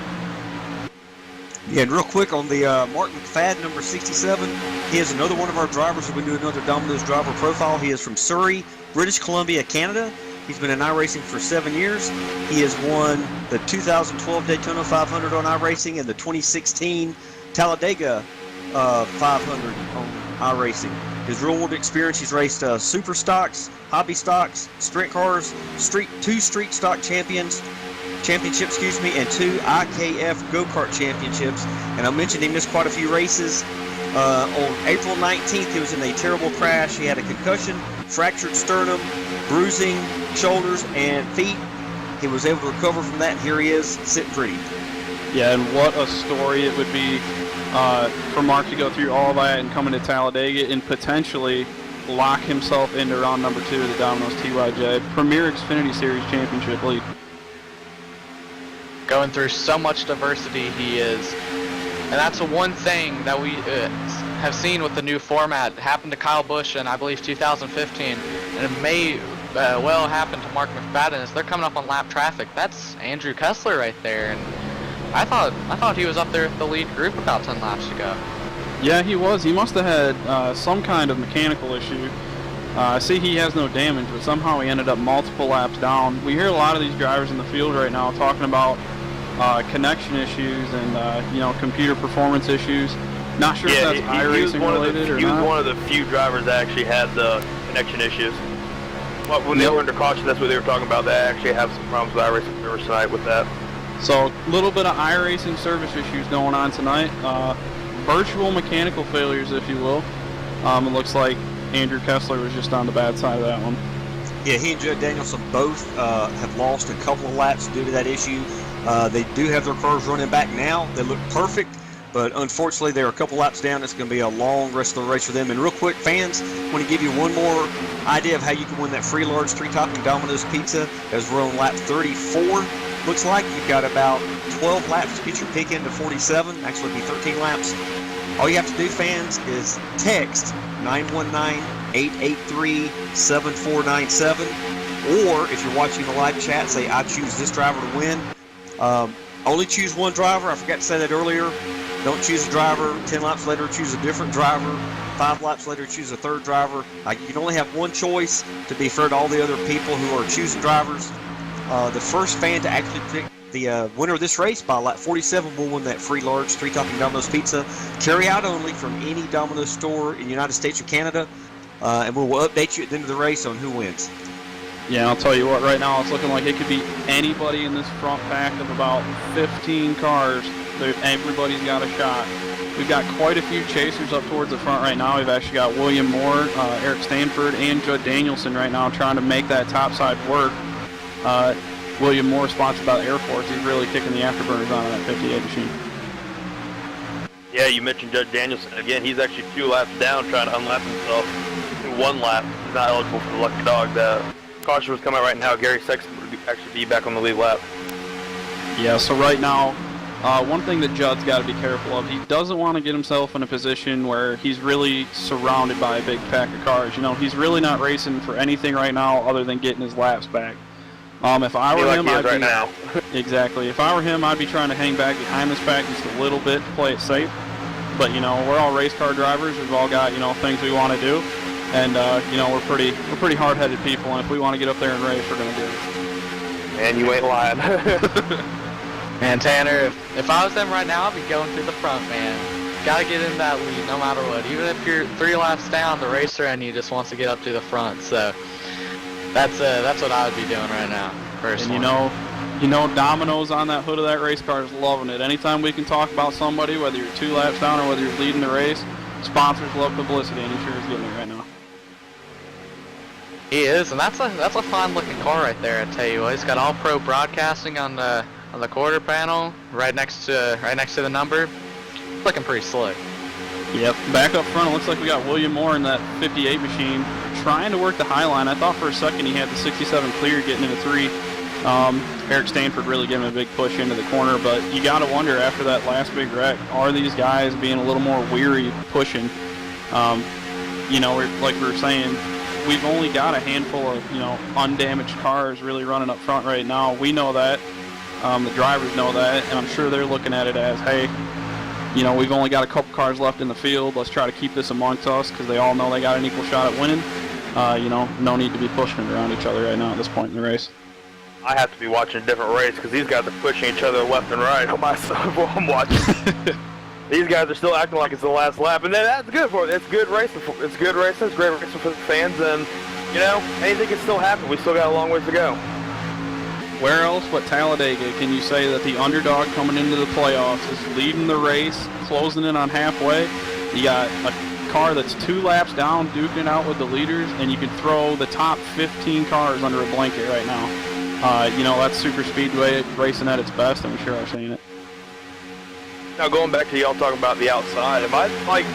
Yeah, and real quick on the Mark McFadden, number 67, he is another one of our drivers who will do another Domino's driver profile. He is from Surrey, British Columbia, Canada. He's been in iRacing for 7 years. He has won the 2012 Daytona 500 on iRacing and the 2016 Talladega 500 on iRacing. His real-world experience, he's raced super stocks, hobby stocks, sprint cars, two street stock championships, and 2 IKF go-kart championships. And I mentioned he missed quite a few races. On April 19th, he was in a terrible crash. He had a concussion, fractured sternum, bruising shoulders and feet. He was able to recover from that. Here he is, sitting pretty. Yeah, and what a story it would be for Mark to go through all that and come into Talladega and potentially lock himself into round number 2 of the Domino's TYJ Premier Xfinity Series Championship League. Going through so much diversity he is. And that's the one thing that we have seen with the new format. It happened to Kyle Busch in, I believe, 2015. And it may well happen to Mark McFadden as they're coming up on lap traffic. That's Andrew Kessler right there. And I thought he was up there with the lead group about 10 laps ago. Yeah, he was. He must have had some kind of mechanical issue. I see he has no damage, but somehow he ended up multiple laps down. We hear a lot of these drivers in the field right now talking about connection issues and you know, computer performance issues. Not sure if that's iRacing related or not. He was one of the few drivers that actually had the connection issues. When they were under caution, that's what they were talking about. They actually have some problems with iRacing service tonight with that. So a little bit of iRacing service issues going on tonight. Virtual mechanical failures, if you will. It looks like Andrew Kessler was just on the bad side of that one. Yeah, he and Judd Danielson both have lost a couple of laps due to that issue. They do have their cars running back now. They look perfect, but unfortunately they're a couple laps down. It's going to be a long rest of the race for them. And real quick, fans, I want to give you one more idea of how you can win that free large 3-topping Domino's pizza as we're on lap 34. Looks like you've got about 12 laps to get your pick into 47. Actually, it'll be 13 laps. All you have to do, fans, is text 919-883-7497. Or if you're watching the live chat, say, I choose this driver to win. Only choose one driver. I forgot to say that earlier. Don't choose a driver. 10 laps later, choose a different driver. 5 laps later, choose a third driver. You can only have one choice to be fair to all the other people who are choosing drivers. The first fan to actually pick the winner of this race by lap 47 will win that free large 3-topping Domino's pizza. Carry out only from any Domino's store in the United States or Canada. And we will update you at the end of the race on who wins. Yeah, I'll tell you what, right now it's looking like it could be anybody in this front pack of about 15 cars. Everybody's got a shot. We've got quite a few chasers up towards the front right now. We've actually got William Moore, Eric Stanford, and Judd Danielson right now trying to make that top side work. William Moore, sponsored by the Air Force, he's really kicking the afterburners on that 58 machine. Yeah, you mentioned Judd Danielson. Again, he's actually 2 laps down trying to unlap himself in 1 lap. He's not eligible for the lucky dog. The caution was coming out right now. Gary Sexton would actually be back on the lead lap. Yeah, so right now, one thing that Judd's got to be careful of, he doesn't want to get himself in a position where he's really surrounded by a big pack of cars. You know, he's really not racing for anything right now other than getting his laps back. If I were him, I'd be now. Exactly. If I were him, I'd be trying to hang back behind this pack just a little bit to play it safe. But you know, we're all race car drivers. We've all got, you know, things we want to do, and you know, we're pretty hard-headed people. And if we want to get up there and race, we're gonna do it. And you ain't lying. Man, Tanner, if I was them right now, I'd be going through the front, man. Gotta get in that lead no matter what. Even if you're 3 laps down, the racer in you just wants to get up to the front. So that's what I would be doing right now, personally. And you know, Domino's on that hood of that race car is loving it. Anytime we can talk about somebody, whether you're 2 laps down or whether you're leading the race, sponsors love publicity, and he sure is getting it right now. He is, and that's a fun looking car right there. I tell you what, he's got all pro broadcasting on the quarter panel, right next to the number. Looking pretty slick. Yep, back up front, it looks like we got William Moore in that 58 machine trying to work the high line. I thought for a second he had the 67 clear getting into 3. Eric Stanford really giving a big push into the corner, but you got to wonder after that last big wreck, are these guys being a little more weary pushing? Like we were saying, we've only got a handful of, undamaged cars really running up front right now. We know that. The drivers know that, and I'm sure they're looking at it as, hey, we've only got a couple cars left in the field. Let's try to keep this amongst us because they all know they got an equal shot at winning. No need to be pushing it around each other right now at this point in the race. I have to be watching a different race because these guys are pushing each other left and right on my side while I'm watching. These guys are still acting like it's the last lap, and that's good for it. It's good racing. It's good racing. It's great racing for the fans, and anything can still happen. We still got a long ways to go. Where else but Talladega can you say that the underdog coming into the playoffs is leading the race, closing in on halfway? You got a car that's 2 laps down, duking out with the leaders, and you can throw the top 15 cars under a blanket right now. That's super speedway racing at its best, and we sure are seeing it. Now going back to y'all talking about the outside,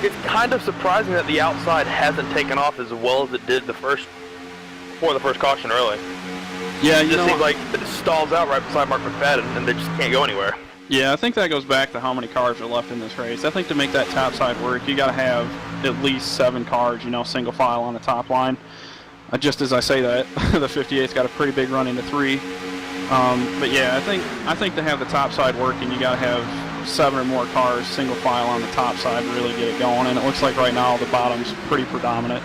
it's kind of surprising that the outside hasn't taken off as well as it did before the first caution early. Yeah, it just seems like it stalls out right beside Mark McFadden, and they just can't go anywhere. Yeah, I think that goes back to how many cars are left in this race. I think to make that top side work, you got to have at least 7 cars, single file on the top line. Just as I say that, the 58's got a pretty big run into 3. But yeah, I think to have the top side working, you got to have 7 or more cars single file on the top side to really get it going. And it looks like right now the bottom's pretty predominant.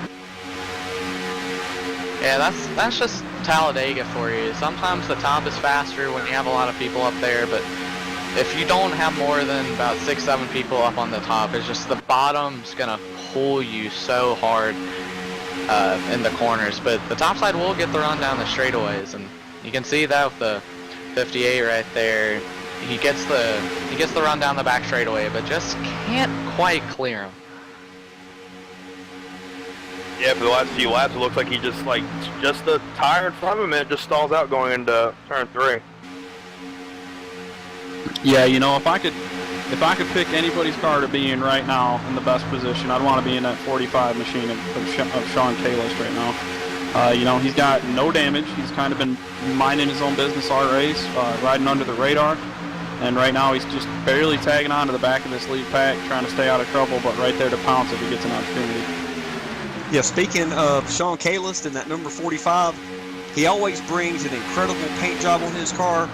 Yeah, that's just Talladega for you. Sometimes the top is faster when you have a lot of people up there, but if you don't have more than about 6-7 people up on the top, it's just the bottom's gonna pull you so hard in the corners. But the top side will get the run down the straightaways, and you can see that with the 58 right there. He gets the run down the back straightaway, but just can't quite clear him. Yeah, for the last few laps, it looks like he just the tire in front of him, and it just stalls out going into turn 3. Yeah, if I could pick anybody's car to be in right now in the best position, I'd want to be in that 45 machine of Sean Kalis right now. He's got no damage. He's kind of been minding his own business all race, riding under the radar. And right now he's just barely tagging on to the back of this lead pack, trying to stay out of trouble, but right there to pounce if he gets an opportunity. Yeah, speaking of Sean Kalis and that number 45, he always brings an incredible paint job on his car.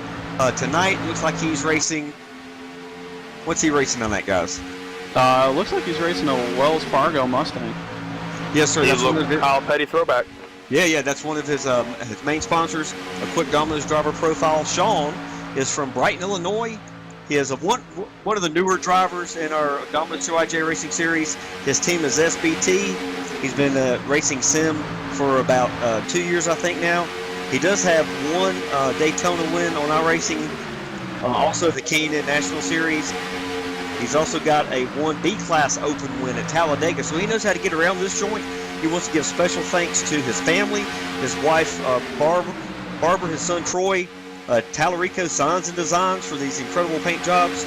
Tonight, looks like he's racing. What's he racing on that, guys? Looks like he's racing a Wells Fargo Mustang. Yes, sir. That's one of his Kyle Petty throwback. Yeah, that's one of his main sponsors. A quick Domino's driver profile. Sean is from Brighton, Illinois. He is one of the newer drivers in our Domino's 2IJ Racing Series. His team is SBT. He's been racing sim for about 2 years, I think, now. He does have 1 Daytona win on iRacing, also the Keenan National Series. He's also got a 1 B-Class Open win at Talladega, so he knows how to get around this joint. He wants to give special thanks to his family, his wife Barbara, his son Troy, Tallarico Signs and Designs for these incredible paint jobs.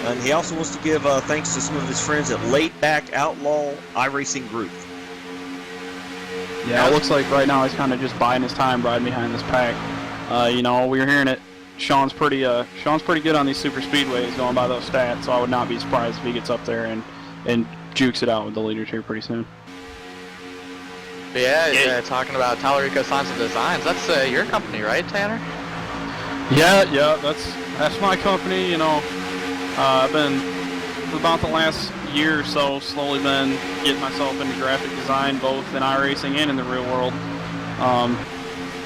And he also wants to give thanks to some of his friends at Laid Back Outlaw iRacing Group. Yeah, it looks like right now he's kind of just biding his time riding behind this pack. We were hearing it. Sean's pretty good on these super speedways going by those stats, so I would not be surprised if he gets up there and jukes it out with the leaders here pretty soon. But yeah, talking about Tallarico Signs and Designs, that's your company, right, Tanner? Yeah, that's my company. I've been about the last year or so slowly been getting myself into graphic design, both in iRacing and in the real world.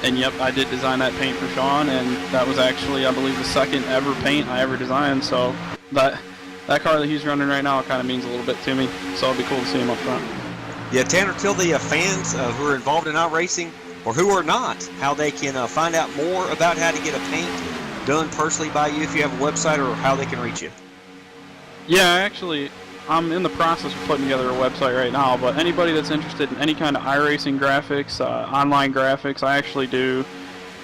And yep, I did design that paint for Sean, and that was actually, I believe, the second ever paint I ever designed. So that car that he's running right now kind of means a little bit to me. So it'll be cool to see him up front. Yeah, Tanner, tell the fans who are involved in iRacing, or who are not, how they can find out more about how to get a paint done personally by you, if you have a website, or how they can reach you. Yeah, actually, I'm in the process of putting together a website right now, but anybody that's interested in any kind of iRacing graphics, online graphics, I actually do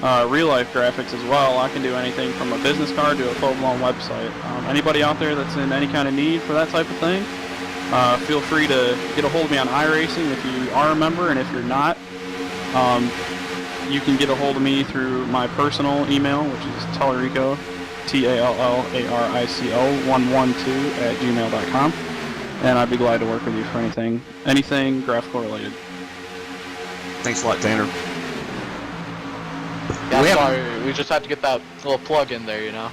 real-life graphics as well. I can do anything from a business card to a full-blown website. Anybody out there that's in any kind of need for that type of thing, Feel free to get a hold of me on iRacing if you are a member, and if you're not, you can get a hold of me through my personal email, which is Tallarico, TALLARICO 112 @gmail.com, and I'd be glad to work with you for anything graphical related. Thanks a lot, Tanner. Yeah, sorry, we just had to get that little plug in there, you know.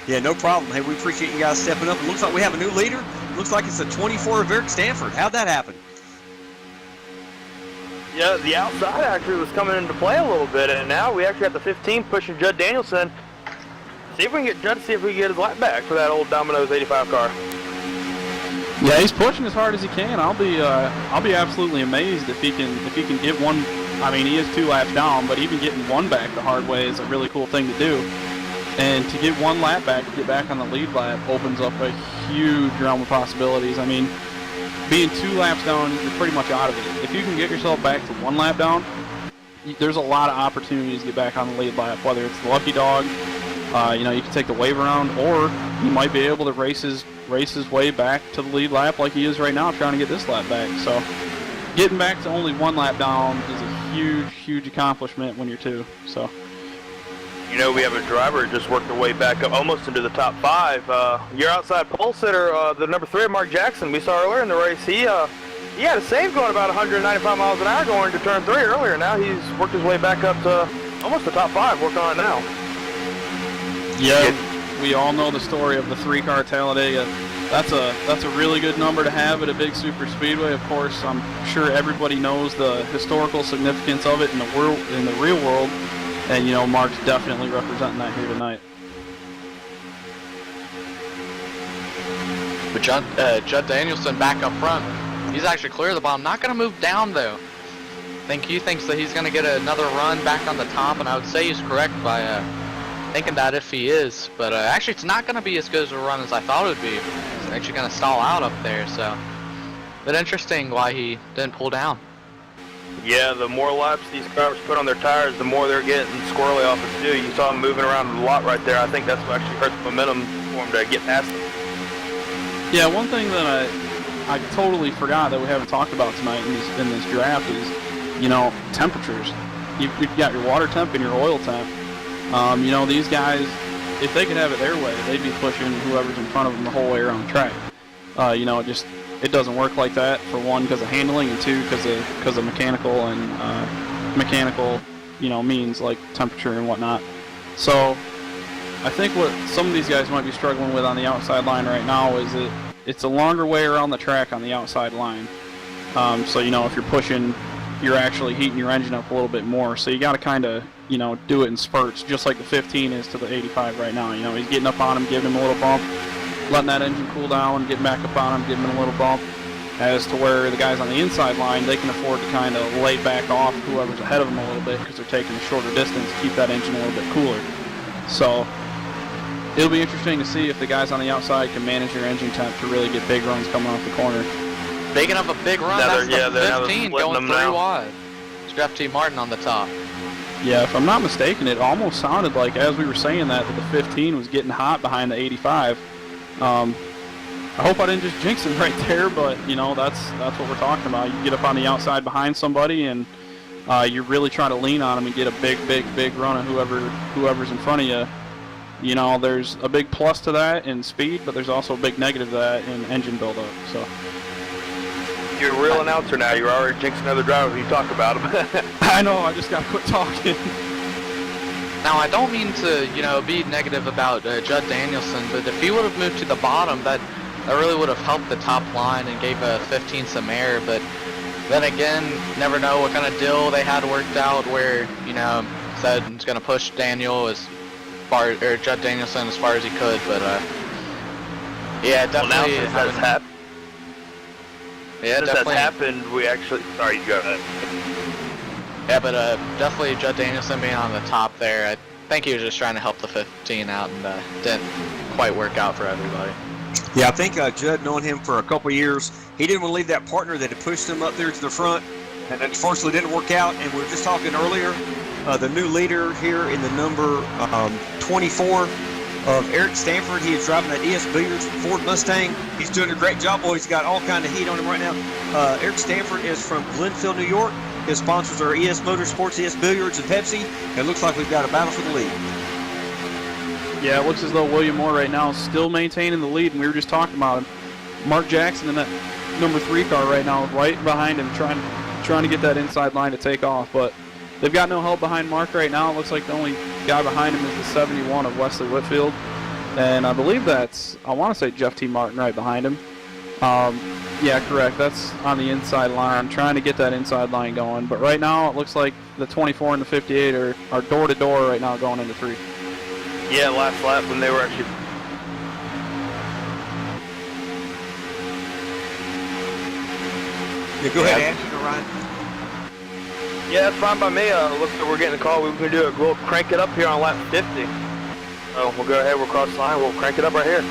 Yeah, no problem. Hey, we appreciate you guys stepping up. It looks like we have a new leader. Looks like it's a 24 of Eric Stanford. How'd that happen? Yeah, the outside actually was coming into play a little bit, and now we actually have the 15 pushing Judd Danielson. See if we can get Judd, see if we can get his lap back for that old Domino's 85 car. Yeah, he's pushing as hard as he can. I'll be absolutely amazed if he can get one. I mean, he is 2 laps down, but even getting one back the hard way is a really cool thing to do. And to get one lap back, to get back on the lead lap, opens up a huge realm of possibilities. I mean, being 2 laps down, you're pretty much out of it. If you can get yourself back to 1 lap down, there's a lot of opportunities to get back on the lead lap, whether it's the lucky dog, you can take the wave around, or you might be able to race his way back to the lead lap like he is right now, trying to get this lap back. So getting back to only 1 lap down is a huge accomplishment when you're 2. So. We have a driver just worked their way back up almost into the top 5. Your outside pole sitter, the number 3, Mark Jackson, we saw earlier in the race, he had a save going about 195 miles an hour going to turn 3 earlier. Now he's worked his way back up to almost the top 5, working on it now. Yeah, we all know the story of the 3-car Talladega. That's a really good number to have at a big super speedway. Of course, I'm sure everybody knows the historical significance of it in the real world. And, Mark's definitely representing that here tonight. But Judd Danielson back up front. He's actually clear of the bottom. Not going to move down, though. I think he thinks that he's going to get another run back on the top, and I would say he's correct by thinking that if he is. But actually, it's not going to be as good as a run as I thought it would be. It's actually going to stall out up there, so. But interesting why he didn't pull down. Yeah, the more laps these drivers put on their tires, the more they're getting squirrely off it too. You saw him moving around a lot right there. I think that's what actually hurt the momentum for him to get past him. Yeah, one thing that I totally forgot that we haven't talked about tonight in this draft is, temperatures. You've got your water temp and your oil temp. These guys, if they could have it their way, they'd be pushing whoever's in front of them the whole way around the track. It doesn't work like that, for one, because of handling, and 2, because of mechanical means like temperature and whatnot. So I think what some of these guys might be struggling with on the outside line right now is that it's a longer way around the track on the outside line. So if you're pushing, you're actually heating your engine up a little bit more. So you got to kind of do it in spurts, just like the 15 is to the 85 right now. He's getting up on him, giving him a little bump, letting that engine cool down, getting back up on him, giving him a little bump, as to where the guys on the inside line, they can afford to kind of lay back off whoever's ahead of them a little bit because they're taking a shorter distance to keep that engine a little bit cooler. So it'll be interesting to see if the guys on the outside can manage their engine temp to really get big runs coming off the corner. Big enough a big run, that's the 15 going 3 wide. It's Jeff T. Martin on the top. Yeah, if I'm not mistaken, it almost sounded like, as we were saying that the 15 was getting hot behind the 85. I hope I didn't just jinx him right there, but that's what we're talking about. You get up on the outside behind somebody, and you're really trying to lean on them and get a big run of whoever's in front of you. There's a big plus to that in speed, but there's also a big negative to that in engine buildup. So you're a real announcer now. You're already jinxing other drivers when you talk about them. I know. I just got to quit talking. Now, I don't mean to, be negative about Judd Danielson, but if he would have moved to the bottom, that really would have helped the top line and gave 15 some air. But then again, never know what kind of deal they had worked out where, said it's going to push Judd Danielson as far as he could. But, yeah, definitely. Well, now since that's definitely happened, we actually... Sorry, you go ahead. Yeah, but definitely Judd Danielson being on the top there, I think he was just trying to help the 15 out and didn't quite work out for everybody. Yeah, I think Judd, knowing him for a couple years, he didn't want to leave that partner that had pushed him up there to the front, and unfortunately didn't work out. And we were just talking earlier, the new leader here in the number 24, of Eric Stanford. He is driving that ES Billiards Ford Mustang. He's doing a great job, boys. He's got all kind of heat on him right now. Eric Stanford is from Glenfield, New York. His sponsors are ES Motorsports, ES Billiards, and Pepsi. It looks like we've got a battle for the lead. Yeah, it looks as though William Moore right now is still maintaining the lead, and we were just talking about him. Mark Jackson in that number 3 car right now, right behind him, trying to get that inside line to take off, but they've got no help behind Mark right now. It looks like the only guy behind him is the 71 of Wesley Whitfield, and I believe that's, I want to say Jeff T. Martin right behind him. Yeah, correct. That's on the inside line, trying to get that inside line going, but right now it looks like the 24 and the 58 are door-to-door right now going into 3. Yeah, last lap when they were actually... Yeah, go ahead, Andy. Ryan. Yeah, that's fine by me. Looks like we're getting a call. We're going to do we'll crank it up here on lap 50. So we'll go ahead, we'll cross the line, we'll crank it up right here.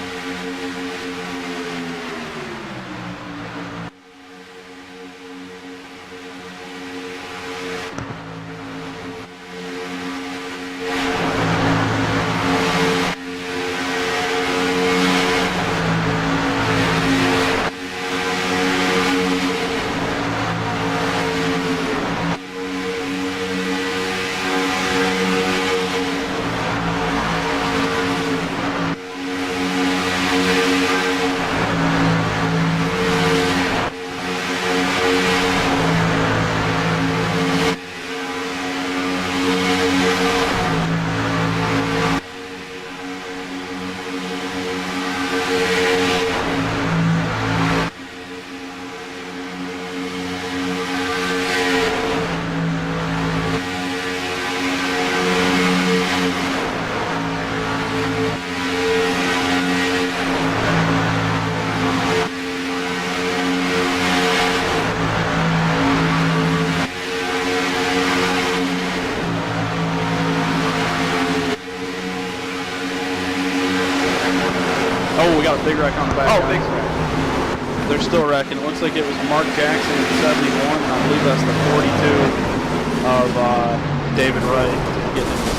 Oh, we got a big wreck on the back. Oh, guys. big wreck. They're still wrecking. It looks like it was Mark Jackson in 71. I believe that's the 42 of David Wright getting into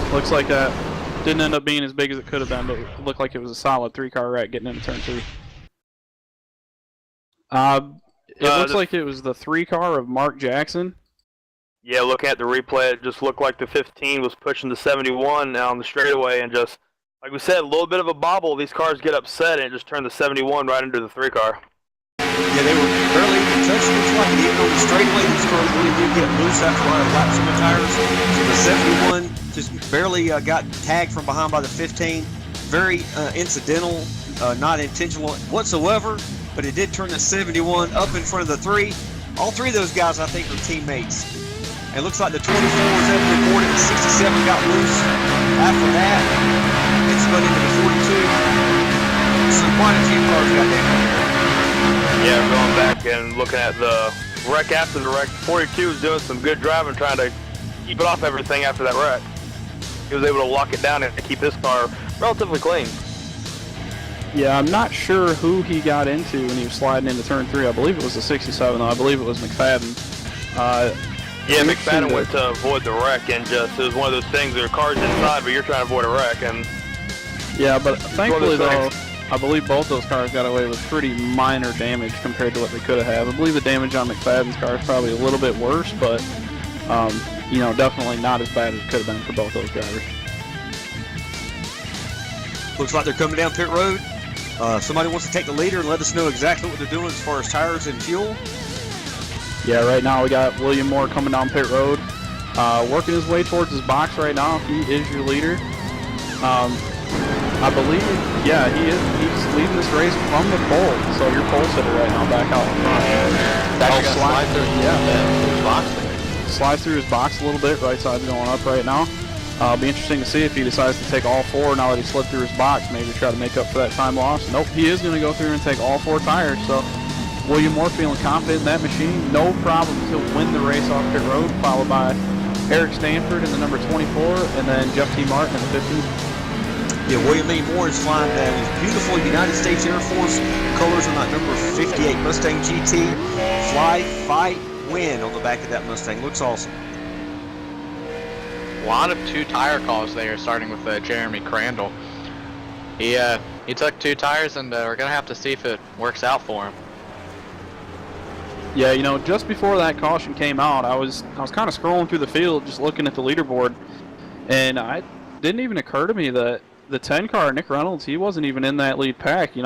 3. Looks like that didn't end up being as big as it could have been, but it looked like it was a solid 3-car wreck getting into turn 3. It looks like it was the 3-car of Mark Jackson. Yeah, looking at the replay, it just looked like the 15 was pushing the 71 on the straightaway, and just, like we said, a little bit of a bobble. These cars get upset, and it just turned the 71 right into the 3-car. Yeah, they were barely even touching. It's like it even on the straightaway. These cars really did get loose after a lot of laps on the tires. So the 71 just barely got tagged from behind by the 15. Very incidental, not intentional whatsoever, but it did turn the 71 up in front of the 3. All 3 of those guys, I think, are teammates. It looks like the 24 was able to record it. The 67 got loose. After that, it spun into the 42. So quite a few cars got damaged. Yeah, going back and looking at the wreck after the wreck, 42 was doing some good driving, trying to keep it off everything after that wreck. He was able to lock it down and keep his car relatively clean. Yeah, I'm not sure who he got into when he was sliding into turn 3. I believe it was the 67, though. I believe it was McFadden. Yeah, McFadden went to avoid the wreck, and just, it was one of those things, there are cars inside, but you're trying to avoid a wreck. And yeah, but thankfully, though, I believe both those cars got away with pretty minor damage compared to what they could have had. I believe the damage on McFadden's car is probably a little bit worse, but, you know, definitely not as bad as it could have been for both those drivers. Looks like they're coming down pit road. Somebody wants to take the leader and let us know exactly what they're doing as far as tires and fuel. Yeah, right now we got William Moore coming down pit road, working his way towards his box right now. He is your leader. I believe, yeah, he's leading this race from the pole. So your pole sitter right now back out in front. Slide through his box. Slide through his box a little bit. Right side's going up right now. It'll be interesting to see if he decides to take all 4 now that he slid through his box. Maybe try to make up for that time loss. Nope, he is going to go through and take all 4 tires. So William Moore feeling confident in that machine. No problem to win the race off pit road, followed by Eric Stanford in the number 24, and then Jeff T. Martin in the 15. Yeah, William E. Moore is flying that beautiful United States Air Force colors on that number 58 Mustang GT. Fly, fight, win on the back of that Mustang. Looks awesome. A lot of 2-tire calls there, starting with Jeremy Crandall. He took 2 tires, and we're gonna have to see if it works out for him. Yeah, just before that caution came out, I was kind of scrolling through the field, just looking at the leaderboard, and it didn't even occur to me that the 10 car, Nick Reynolds, he wasn't even in that lead pack. He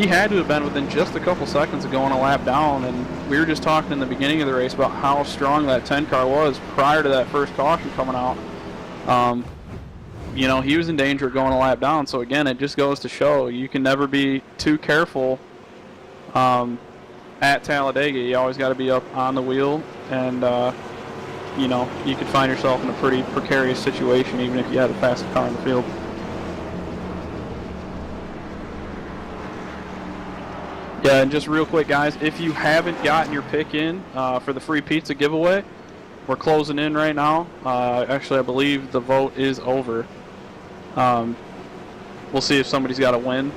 had to have been within just a couple seconds of going a lap down, and we were just talking in the beginning of the race about how strong that 10 car was prior to that first caution coming out. He was in danger of going a lap down, so again, it just goes to show you can never be too careful at Talladega. You always got to be up on the wheel, and you could find yourself in a pretty precarious situation even if you had the fastest car in the field. Yeah, and just real quick, guys, if you haven't gotten your pick in for the free pizza giveaway, we're closing in right now. Actually, I believe the vote is over. We'll see if somebody's got a win.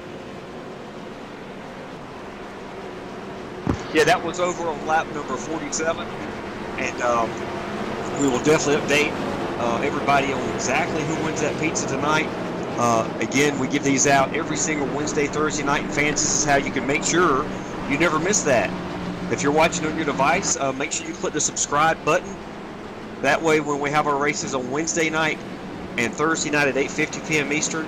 Yeah, that was over on lap number 47, and we will definitely update everybody on exactly who wins that pizza tonight. Again, we give these out every single Wednesday, Thursday night, and fans, this is how you can make sure you never miss that. If you're watching on your device, make sure you click the subscribe button. That way, when we have our races on Wednesday night and Thursday night at 8:50 p.m. Eastern,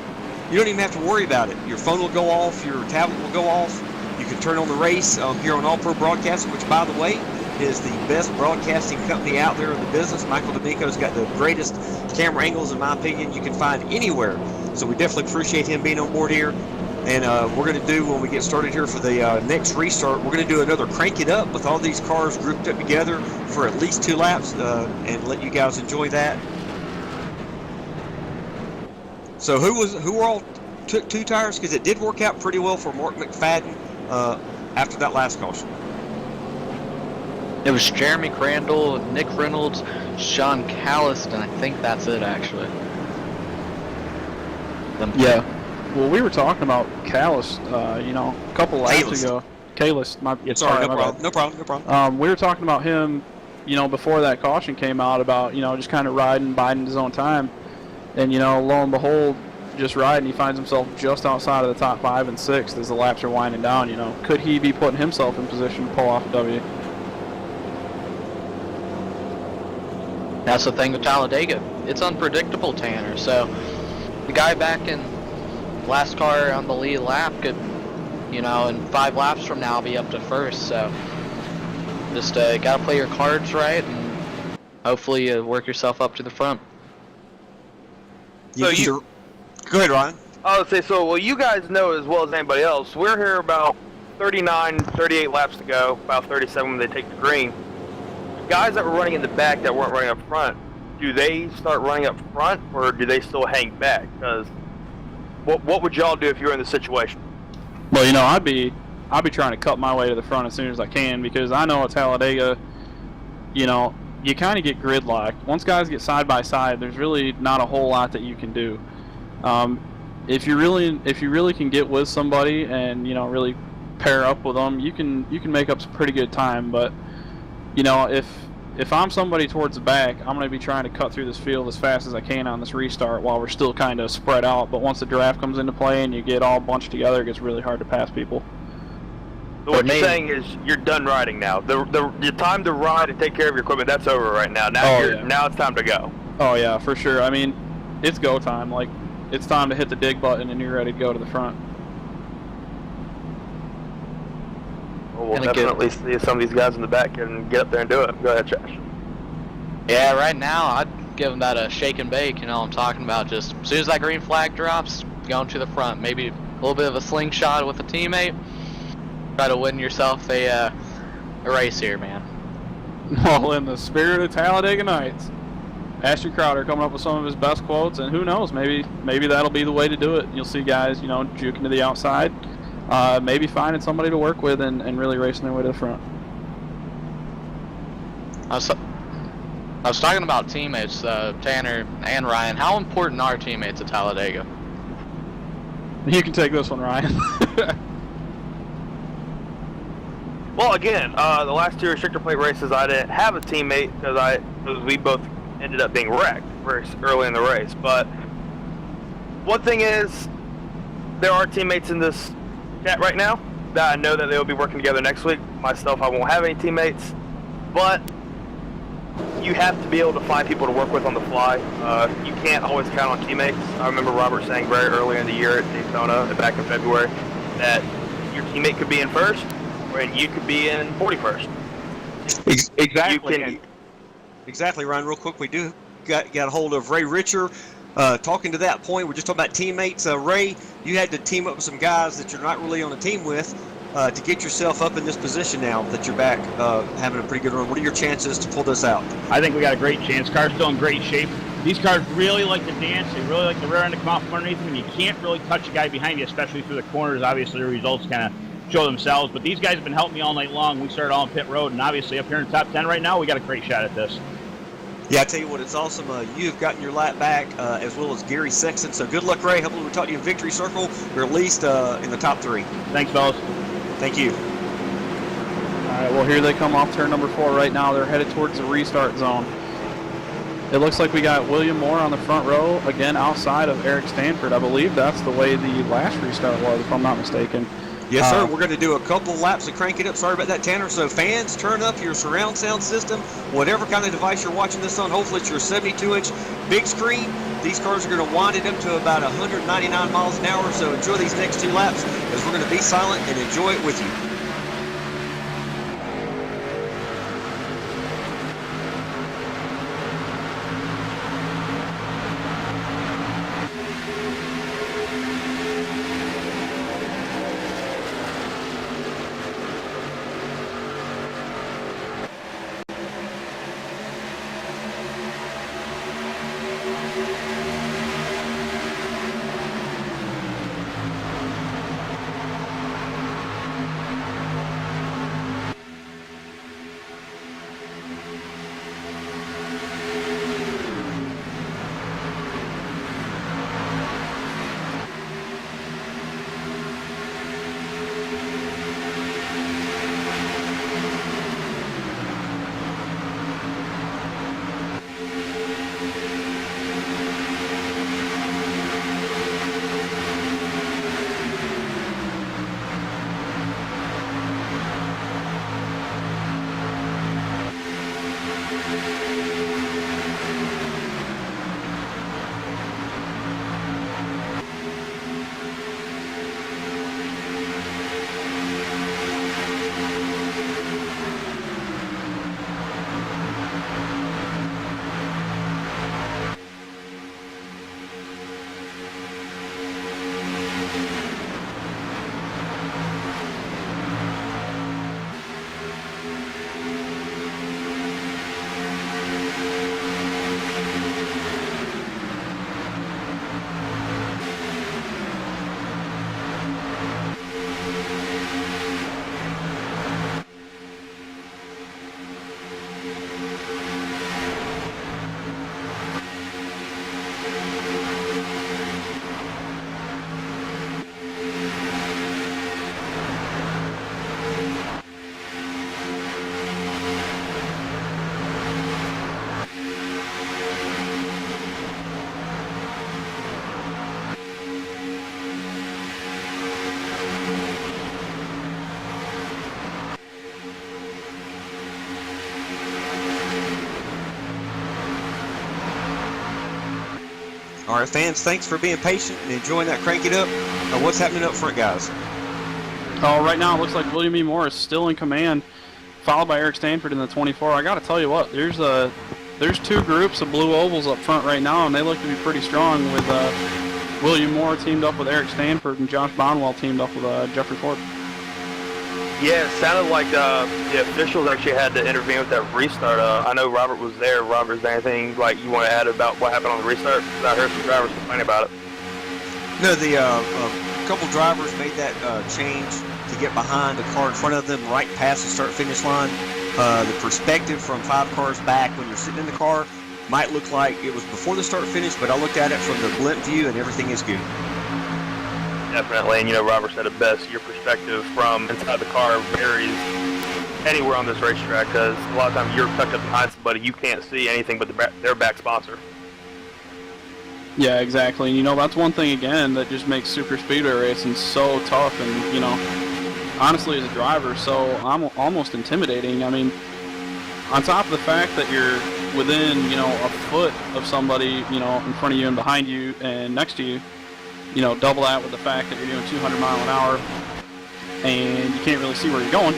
you don't even have to worry about it. Your phone will go off, your tablet will go off. You can turn on the race here on All Pro Broadcasting, which, by the way, is the best broadcasting company out there in the business. Michael D'Amico's got the greatest camera angles, in my opinion, you can find anywhere. So we definitely appreciate him being on board here. And we're going to do, when we get started here for the next restart, we're going to do another Crank It Up with all these cars grouped up together for at least 2 laps and let you guys enjoy that. So who all took 2 tires? Because it did work out pretty well for Mark McFadden after that last caution. It was Jeremy Crandall, Nick Reynolds, Sean Callis, and I think that's it, actually. Yeah. Well, we were talking about Callis, a couple laps ago. Kalis, sorry, no problem. We were talking about him, before that caution came out about, just kind of biding his own time. And, lo and behold, just riding, he finds himself just outside of the top 5 and 6 as the laps are winding down. Could he be putting himself in position to pull off a W? That's the thing with Talladega. It's unpredictable, Tanner. So the guy back in last car on the lead lap could, in 5 laps from now be up to first. So just got to play your cards right and hopefully you work yourself up to the front. So go ahead, Ryan. I would say, so, well, you guys know as well as anybody else, we're here about 39, 38 laps to go, about 37 when they take the green. Guys that were running in the back that weren't running up front, do they start running up front or do they still hang back? Because what would y'all do if you were in this situation? Well, I'd be trying to cut my way to the front as soon as I can, because I know at Talladega, you kind of get gridlocked. Once guys get side by side, there's really not a whole lot that you can do. If you really can get with somebody and really pair up with them, you can make up some pretty good time. But if I'm somebody towards the back, I'm going to be trying to cut through this field as fast as I can on this restart while we're still kind of spread out. But once the draft comes into play and you get all bunched together, it gets really hard to pass people. So what you're saying is you're done riding now. The time to ride and take care of your equipment, that's over right now. Now it's time to go. Oh yeah, for sure. I mean, it's go time. Like, it's time to hit the dig button and you're ready to go to the front. Well, we'll definitely see some of these guys in the back and get up there and do it. Go ahead, Josh. Yeah, right now I'd give them that a shake and bake. I'm talking about just as soon as that green flag drops, going to the front. Maybe a little bit of a slingshot with a teammate. Try to win yourself a race here, man. Well, in the spirit of Talladega Nights, Ashton Crowder coming up with some of his best quotes, and who knows, maybe that'll be the way to do it. You'll see guys, juking to the outside, maybe finding somebody to work with and really racing their way to the front. I was talking about teammates, Tanner and Ryan. How important are teammates at Talladega? You can take this one, Ryan. Well, again, the last 2 restrictor plate races, I didn't have a teammate because we both ended up being wrecked very early in the race. But one thing is, there are teammates in this chat right now that I know that they'll be working together next week. Myself, I won't have any teammates, but you have to be able to find people to work with on the fly. You can't always count on teammates. I remember Robert saying very early in the year at Daytona, back in February, that your teammate could be in first, and you could be in 41st. Exactly. Exactly, Ryan. Real quick, we do got a hold of Ray Richer. Talking to that point, we're just talking about teammates. Ray, you had to team up with some guys that you're not really on a team with to get yourself up in this position now that you're back having a pretty good run. What are your chances to pull this out? I think we got a great chance. Car's still in great shape. These cars really like to dance. They really like the rear end to come out from underneath them, and you can't really touch a guy behind you, especially through the corners. Obviously, the results kind of show themselves, but these guys have been helping me all night long. We started all on pit road, and obviously up here in the top 10 right now, we got a great shot at this. Yeah, I tell you what, it's awesome. You've gotten your lap back as well as Gary Sexton. So good luck, Ray. Hopefully we'll talk to you in victory circle, or at least in the top 3. Thanks, fellas. Thank you. All right, well, here they come off turn number 4 right now. They're headed towards the restart zone. It looks like we got William Moore on the front row, again outside of Eric Stanford. I believe that's the way the last restart was, if I'm not mistaken. Yes, sir. We're going to do a couple laps to crank it up. Sorry about that, Tanner. So fans, turn up your surround sound system, whatever kind of device you're watching this on. Hopefully it's your 72-inch big screen. These cars are going to wind it up to about 199 miles an hour. So enjoy these next 2 laps as we're going to be silent and enjoy it with you. All right, fans, thanks for being patient and enjoying that crank it up. What's happening up front, guys? Oh, right now it looks like William E. Moore is still in command, followed by Eric Stanford in the 24. I got to tell you what, there's 2 groups of blue ovals up front right now, and they look to be pretty strong with William Moore teamed up with Eric Stanford and Josh Bonwell teamed up with Jeffrey Ford. Yeah, it sounded like the officials actually had to intervene with that restart. I know Robert was there. Robert, is there anything like you want to add about what happened on the restart? Because I heard some drivers complaining about it. No, the couple drivers made that change to get behind the car in front of them right past the start-finish line. The perspective from 5 cars back when you're sitting in the car might look like it was before the start-finish, but I looked at it from the blimp view and everything is good. Definitely, and Robert said it best. Your perspective from inside the car varies anywhere on this racetrack because a lot of times you're tucked up behind somebody, you can't see anything but their back sponsor. Yeah, exactly. And, that's one thing, again, that just makes super speedway racing so tough and, honestly, as a driver, so almost intimidating. I mean, on top of the fact that you're within, a foot of somebody, in front of you and behind you and next to you, double that with the fact that you're doing 200 mile an hour and you can't really see where you're going.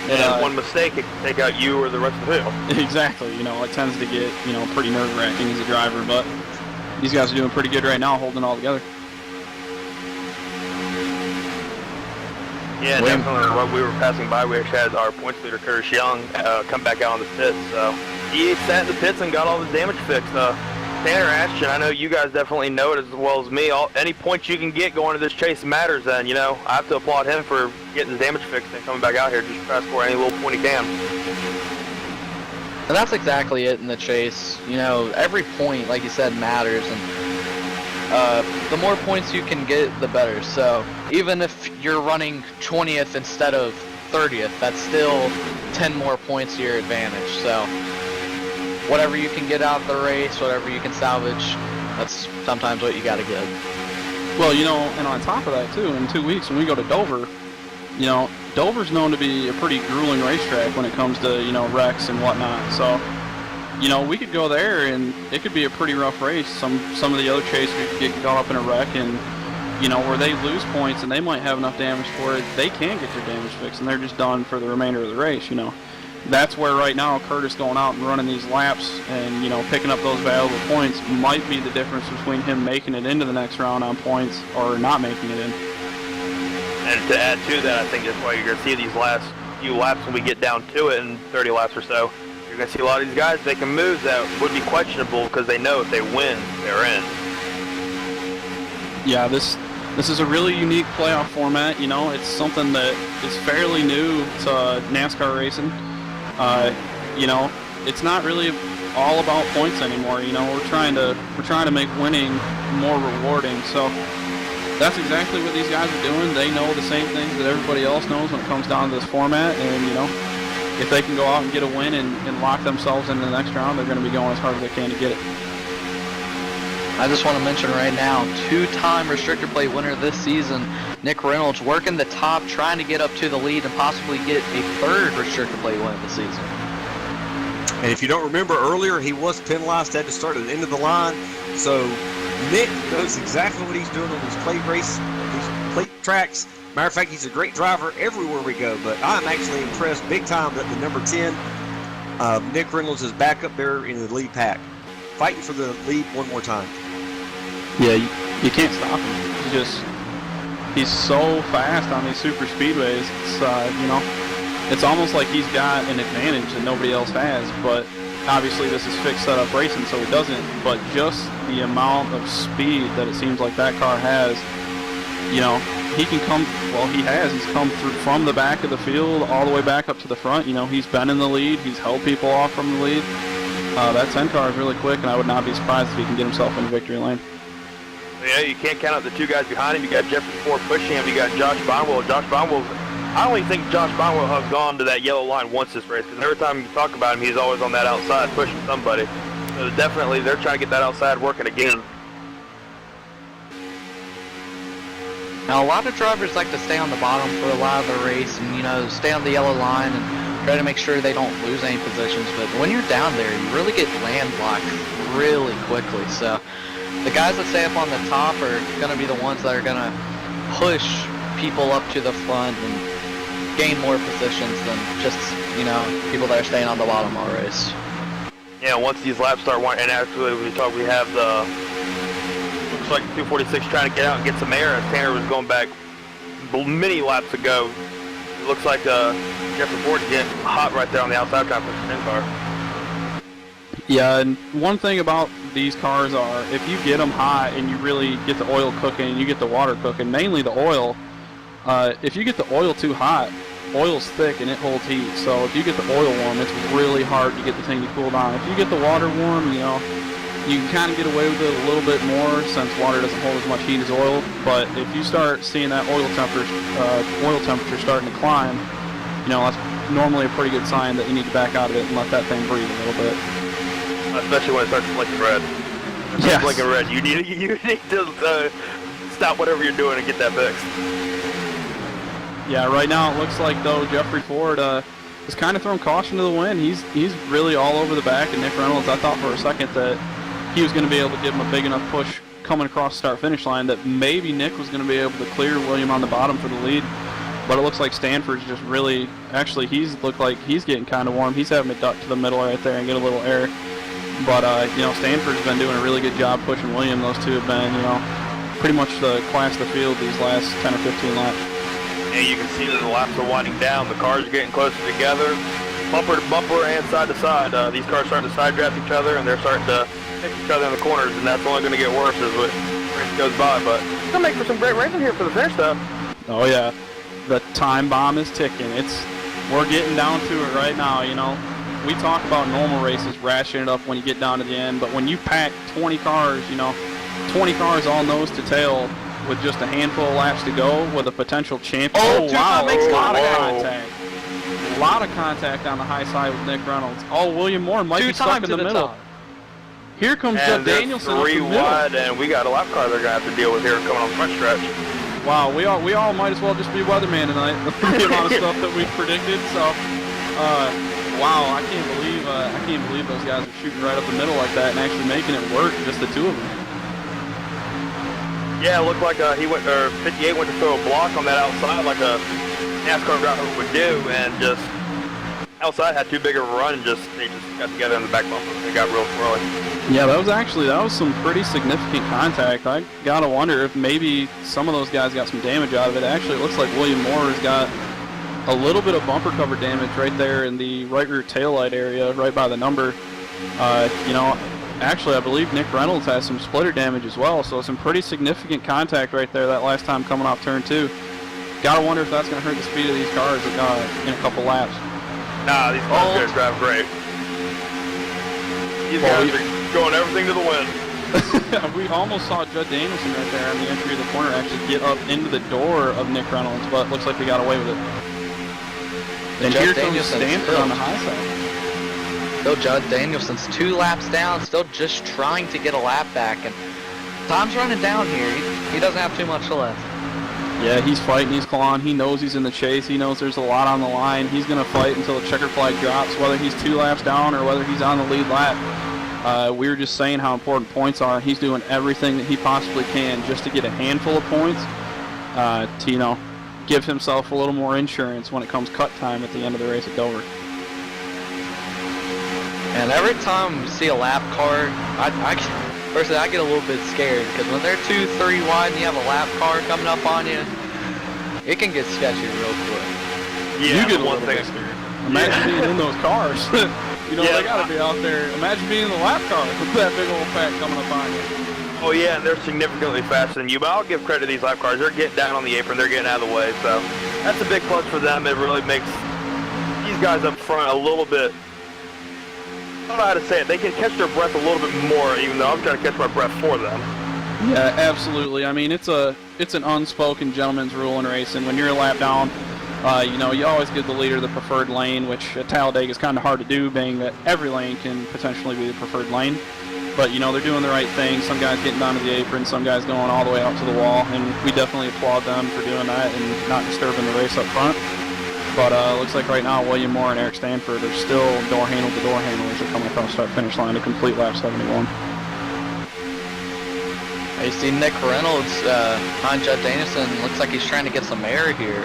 And one mistake, it can take out you or the rest of the field. Exactly. It tends to get, pretty nerve-wracking as a driver, but these guys are doing pretty good right now, holding it all together. Yeah, definitely. While we were passing by, we actually had our points leader, Curtis Young, come back out on the pits. So he sat in the pits and got all his damage fixed. Tanner Ashton, I know you guys definitely know it as well as me. Any points you can get going to this chase matters, and, I have to applaud him for getting his damage fixed and coming back out here just to try to score any little point he can. And that's exactly it in the chase. Every point, like you said, matters, and the more points you can get, the better. So even if you're running 20th instead of 30th, that's still 10 more points to your advantage. So whatever you can get out of the race, whatever you can salvage, that's sometimes what you got to get. Well, and on top of that, too, in 2 weeks when we go to Dover, Dover's known to be a pretty grueling racetrack when it comes to, wrecks and whatnot. So, we could go there and it could be a pretty rough race. Some of the other chases could get caught up in a wreck and, where they lose points and they might have enough damage for it, they can get their damage fixed and they're just done for the remainder of the race, That's where right now Curtis going out and running these laps and, picking up those valuable points might be the difference between him making it into the next round on points or not making it in. And to add to that, I think that's why you're going to see these last few laps when we get down to it in 30 laps or so. You're going to see a lot of these guys making moves that would be questionable because they know if they win, they're in. Yeah, this is a really unique playoff format. It's something that is fairly new to NASCAR racing. It's not really all about points anymore. We're trying to make winning more rewarding. So that's exactly what these guys are doing. They know the same things that everybody else knows when it comes down to this format. And, if they can go out and get a win and lock themselves into the next round, they're going to be going as hard as they can to get it. I just want to mention right now, two-time restrictor plate winner this season, Nick Reynolds, working the top, trying to get up to the lead and possibly get a third restrictor plate win of the season. And if you don't remember earlier, he was penalized, had to start at the end of the line. So Nick knows exactly what he's doing on these plate tracks. Matter of fact, he's a great driver everywhere we go. But I'm actually impressed big time that the number 10, Nick Reynolds, is back up there in the lead pack, fighting for the lead one more time. Yeah, you can't stop him. He's so fast on these super speedways. It's it's almost like he's got an advantage that nobody else has. But obviously, this is fixed setup racing, so he doesn't. But just the amount of speed that it seems like that car has, he can come. Well, he has. He's come through from the back of the field all the way back up to the front. He's been in the lead. He's held people off from the lead. That 10 car is really quick, and I would not be surprised if he can get himself in victory lane. Yeah, you can't count out the two guys behind him. You got Jeffrey Ford pushing him. You got Josh Bonwell. I only think Josh Bonwell has gone to that yellow line once this race, because every time you talk about him, he's always on that outside pushing somebody. So definitely, they're trying to get that outside working again. Now, a lot of drivers like to stay on the bottom for a lot of the race and, stay on the yellow line and try to make sure they don't lose any positions. But when you're down there, you really get landlocked really quickly. So the guys that stay up on the top are going to be the ones that are going to push people up to the front and gain more positions than just, people that are staying on the bottom all race. Yeah, once these laps start, and actually we have the, looks like 246 trying to get out and get some air as Tanner was going back many laps ago. It looks like Jeffrey Ford getting hot right there on the outside trying to push the 10 car. Yeah, and one thing about these cars are if you get them hot and you really get the oil cooking and you get the water cooking, mainly the oil, if you get the oil too hot, oil's thick and it holds heat. So if you get the oil warm, it's really hard to get the thing to cool down. If you get the water warm, you can kind of get away with it a little bit more since water doesn't hold as much heat as oil. But if you start seeing that oil temperature starting to climb, that's normally a pretty good sign that you need to back out of it and let that thing breathe a little bit. Especially when it starts flicking red. Yes. Blinking red. You need to stop whatever you're doing and get that fixed. Yeah, right now it looks like, though, Jeffrey Ford has kind of thrown caution to the wind. He's really all over the back, and Nick Reynolds, I thought for a second that he was going to be able to give him a big enough push coming across the start-finish line that maybe Nick was going to be able to clear William on the bottom for the lead. But it looks like Stanford's just really, actually, he's looked like he's getting kind of warm. He's having to duck to the middle right there and get a little air. But, Stanford's been doing a really good job pushing William. Those two have been, pretty much the class of the field these last 10 or 15 laps. And you can see that the laps are winding down. The cars are getting closer together, bumper to bumper and side to side. These cars starting to side draft each other, and they're starting to hit each other in the corners, and that's only going to get worse as the race goes by. But it's going to make for some great racing here for the finish, though. Oh, yeah. The time bomb is ticking. We're getting down to it right now, We talk about normal races, ratcheting it up when you get down to the end, but when you pack 20 cars, 20 cars all nose to tail with just a handful of laps to go with a potential champion. Oh, wow. Makes a lot of Whoa. contact. A lot of contact on the high side with Nick Reynolds. Oh, William Moore might be stuck in the middle. Here comes Judd And there's Danielson up three the middle. wide, and we got a lap car they're going to have to deal with here coming on the front stretch. Wow, we all might as well just be weatherman tonight with the amount of stuff that we predicted. So, wow, I can't believe those guys are shooting right up the middle like that and actually making it work, just the two of them. Yeah, it looked like 58 went to throw a block on that outside like a NASCAR driver would do, and just outside had too big of a run, and they just got together in the back bumper. They got real swirly. Yeah, that was some pretty significant contact. I gotta wonder if maybe some of those guys got some damage out of it. Actually, it looks like William Moore has got a little bit of bumper cover damage right there in the right rear taillight area, right by the number. Actually, I believe Nick Reynolds has some splitter damage as well, so some pretty significant contact right there that last time coming off turn 2. Gotta wonder if that's going to hurt the speed of these cars in a couple laps. Nah, these cars are going to drive great. These guys are going everything to the wind. We almost saw Judd Danielson right there on the entry of the corner actually get up into the door of Nick Reynolds, but looks like we got away with it. And here comes Stanford on the high side. Still Judd Danielson's 2 laps down, still just trying to get a lap back, and time's running down here. He doesn't have too much left. Yeah, he's fighting, he's clawing, he knows he's in the chase, he knows there's a lot on the line. He's going to fight until the checker flag drops, whether he's 2 laps down or whether he's on the lead lap. We were just saying how important points are. He's doing everything that he possibly can just to get a handful of points to, give himself a little more insurance when it comes cut time at the end of the race at Dover. And every time we see a lap car, personally, I get a little bit scared, because when they're 2-3 wide and you have a lap car coming up on you, it can get sketchy real quick. Yeah, you get a little bit scared. Imagine being in those cars. They got to be out there. Imagine being in the lap car with that big old pack coming up on you. Oh, yeah, and they're significantly faster than you, but I'll give credit to these lap cars. They're getting down on the apron. They're getting out of the way, so that's a big plus for them. It really makes these guys up front a little bit, I don't know how to say it. They can catch their breath a little bit more, even though I'm trying to catch my breath for them. Yeah, absolutely. I mean, it's an unspoken gentleman's rule in racing. When you're a lap down, you always give the leader the preferred lane, which at Talladega is kind of hard to do, being that every lane can potentially be the preferred lane. But, they're doing the right thing. Some guys getting down to the apron, some guys going all the way out to the wall, and we definitely applaud them for doing that and not disturbing the race up front. But looks like right now William Moore and Eric Stanford are still door handle to door handle as they're coming across the start-finish line to complete lap 71. You see Nick Reynolds behind Judd Danielson. Looks like he's trying to get some air here.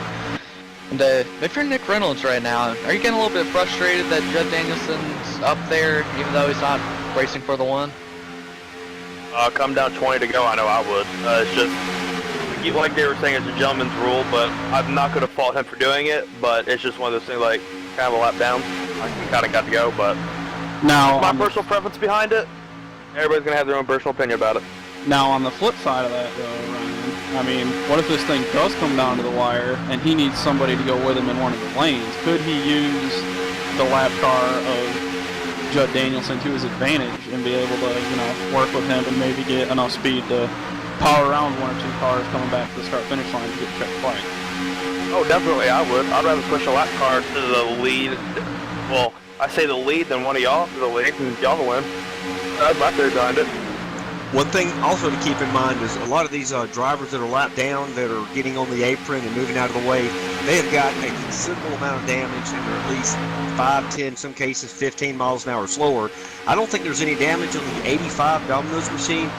And if you're Nick Reynolds right now, are you getting a little bit frustrated that Judd Danielson's up there, even though he's not racing for the win? Come down 20 to go, I know I would. It's just, like they were saying, it's a gentleman's rule, but I'm not going to fault him for doing it, but it's just one of those things like, kind of a lap down. I kind of got to go, but now my personal preference behind it, everybody's going to have their own personal opinion about it. Now, on the flip side of that, though, Ryan, I mean, what if this thing does come down to the wire and he needs somebody to go with him in one of the lanes? Could he use the lap car of Judd Danielson to his advantage and be able to, work with him and maybe get enough speed to power around 1 or 2 cars coming back to the start-finish line to get check flag? Oh, definitely, I would. I'd rather push a lap car to the lead. Well, I say the lead than one of y'all to the lead, and y'all will win. That's my theory behind it. One thing also to keep in mind is a lot of these drivers that are lapped down, that are getting on the apron and moving out of the way, they have got a considerable amount of damage, and they're at least 5, 10, some cases 15 miles an hour slower. I don't think there's any damage on the 85 Domino's machine.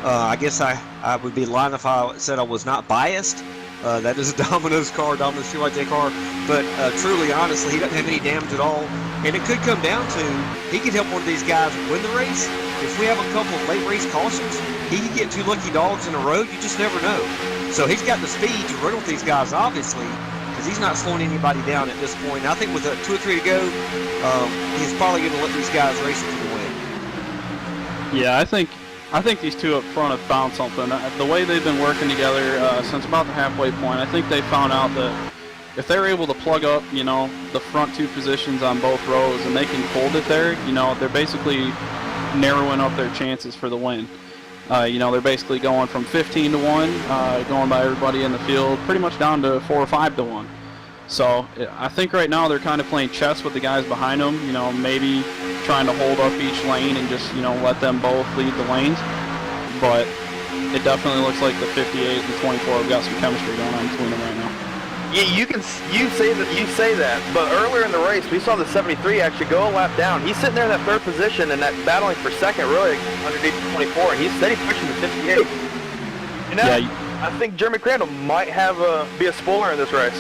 I guess I would be lying if I said I was not biased. That is a Domino's car, Domino's TYJ car. But truly, honestly, he doesn't have any damage at all. And it could come down to, he could help one of these guys win the race. If we have a couple of late race cautions, he could get 2 lucky dogs in a row. You just never know. So he's got the speed to run with these guys, obviously, because he's not slowing anybody down at this point. And I think with 2 or 3 to go, he's probably going to let these guys race it to the win. Yeah, I think these two up front have found something. The way they've been working together since about the halfway point, I think they found out that if they're able to plug up, the front 2 positions on both rows and they can hold it there, they're basically narrowing up their chances for the win. They're basically going from 15 to 1, going by everybody in the field, pretty much down to 4 or 5 to 1. So I think right now they're kind of playing chess with the guys behind them, maybe trying to hold up each lane and just, let them both lead the lanes. But it definitely looks like the 58 and the 24 have got some chemistry going on between them right now. Yeah, you say that, but earlier in the race we saw the 73 actually go a lap down. He's sitting there in that 3rd position and that battling for 2nd, really underneath the 24, and he's steady pushing the 58. I think Jeremy Crandall might have be a spoiler in this race.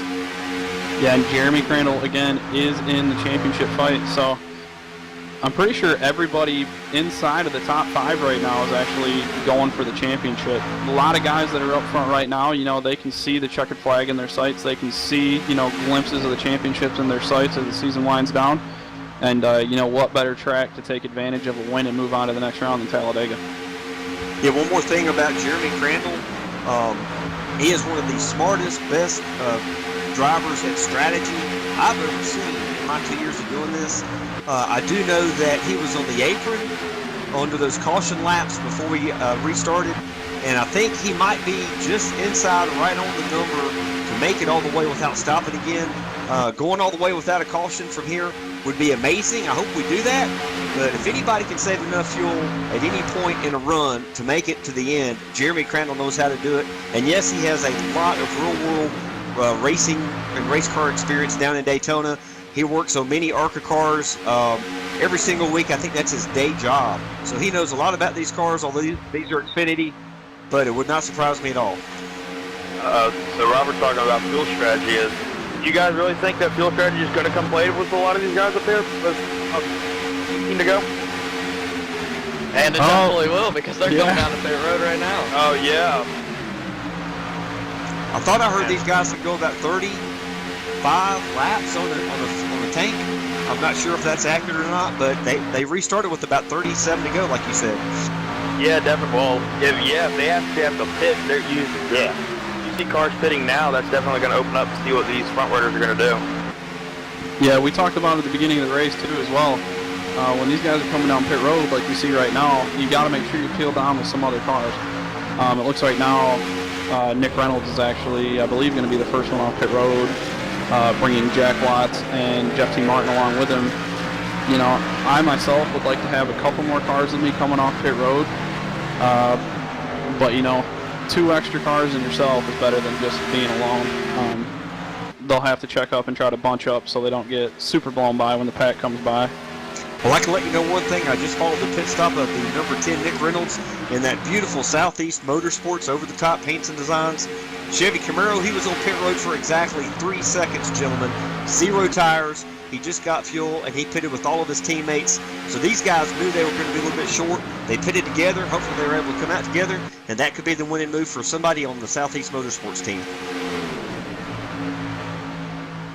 Yeah, and Jeremy Crandall again is in the championship fight, so I'm pretty sure everybody inside of the top 5 right now is actually going for the championship. A lot of guys that are up front right now, they can see the checkered flag in their sights. They can see, glimpses of the championships in their sights as the season winds down. And, what better track to take advantage of a win and move on to the next round than Talladega. Yeah, one more thing about Jeremy Crandall. He is one of the smartest, best drivers at strategy I've ever seen in my 2 years of doing this. I do know that he was on the apron under those caution laps before we restarted, and I think he might be just inside, right on the number to make it all the way without stopping again. Going all the way without a caution from here would be amazing. I hope we do that, but if anybody can save enough fuel at any point in a run to make it to the end, Jeremy Crandall knows how to do it. And yes, he has a lot of real-world racing and race car experience down in Daytona. He works on many ARCA cars every single week. I think that's his day job. So he knows a lot about these cars, although these are Xfinity, but it would not surprise me at all. So Robert talking about fuel strategy is, you guys really think that fuel strategy is going to come play with a lot of these guys up there? To go? And it definitely will, because they're going down the pit road right now. Oh, yeah. I thought I heard these guys could go about 35 laps on the tank. I'm not sure if that's accurate or not, but they restarted with about 37 to go, like you said. Yeah, definitely. Well, if they actually have to pit, they're using. Yeah. You see cars pitting now, that's definitely going to open up to see what these front runners are going to do. Yeah, we talked about it at the beginning of the race too as well. When these guys are coming down pit road, like you see right now, you got to make sure you peel down with some other cars. It looks right now Nick Reynolds is actually, I believe, going to be the first one off pit road, bringing Jack Watts and Jeff T. Martin along with him. I myself would like to have a couple more cars than me coming off pit road, but 2 extra cars in yourself is better than just being alone. They'll have to check up and try to bunch up so they don't get super blown by when the pack comes by. Well, I can let you know one thing. I just followed the pit stop of the number 10 Nick Reynolds in that beautiful Southeast Motorsports over-the-top paints and designs Chevy Camaro. He was on pit road for exactly 3 seconds, gentlemen. 0 tires. He just got fuel, and he pitted with all of his teammates. So these guys knew they were going to be a little bit short. They pitted together. Hopefully they were able to come out together, and that could be the winning move for somebody on the Southeast Motorsports team.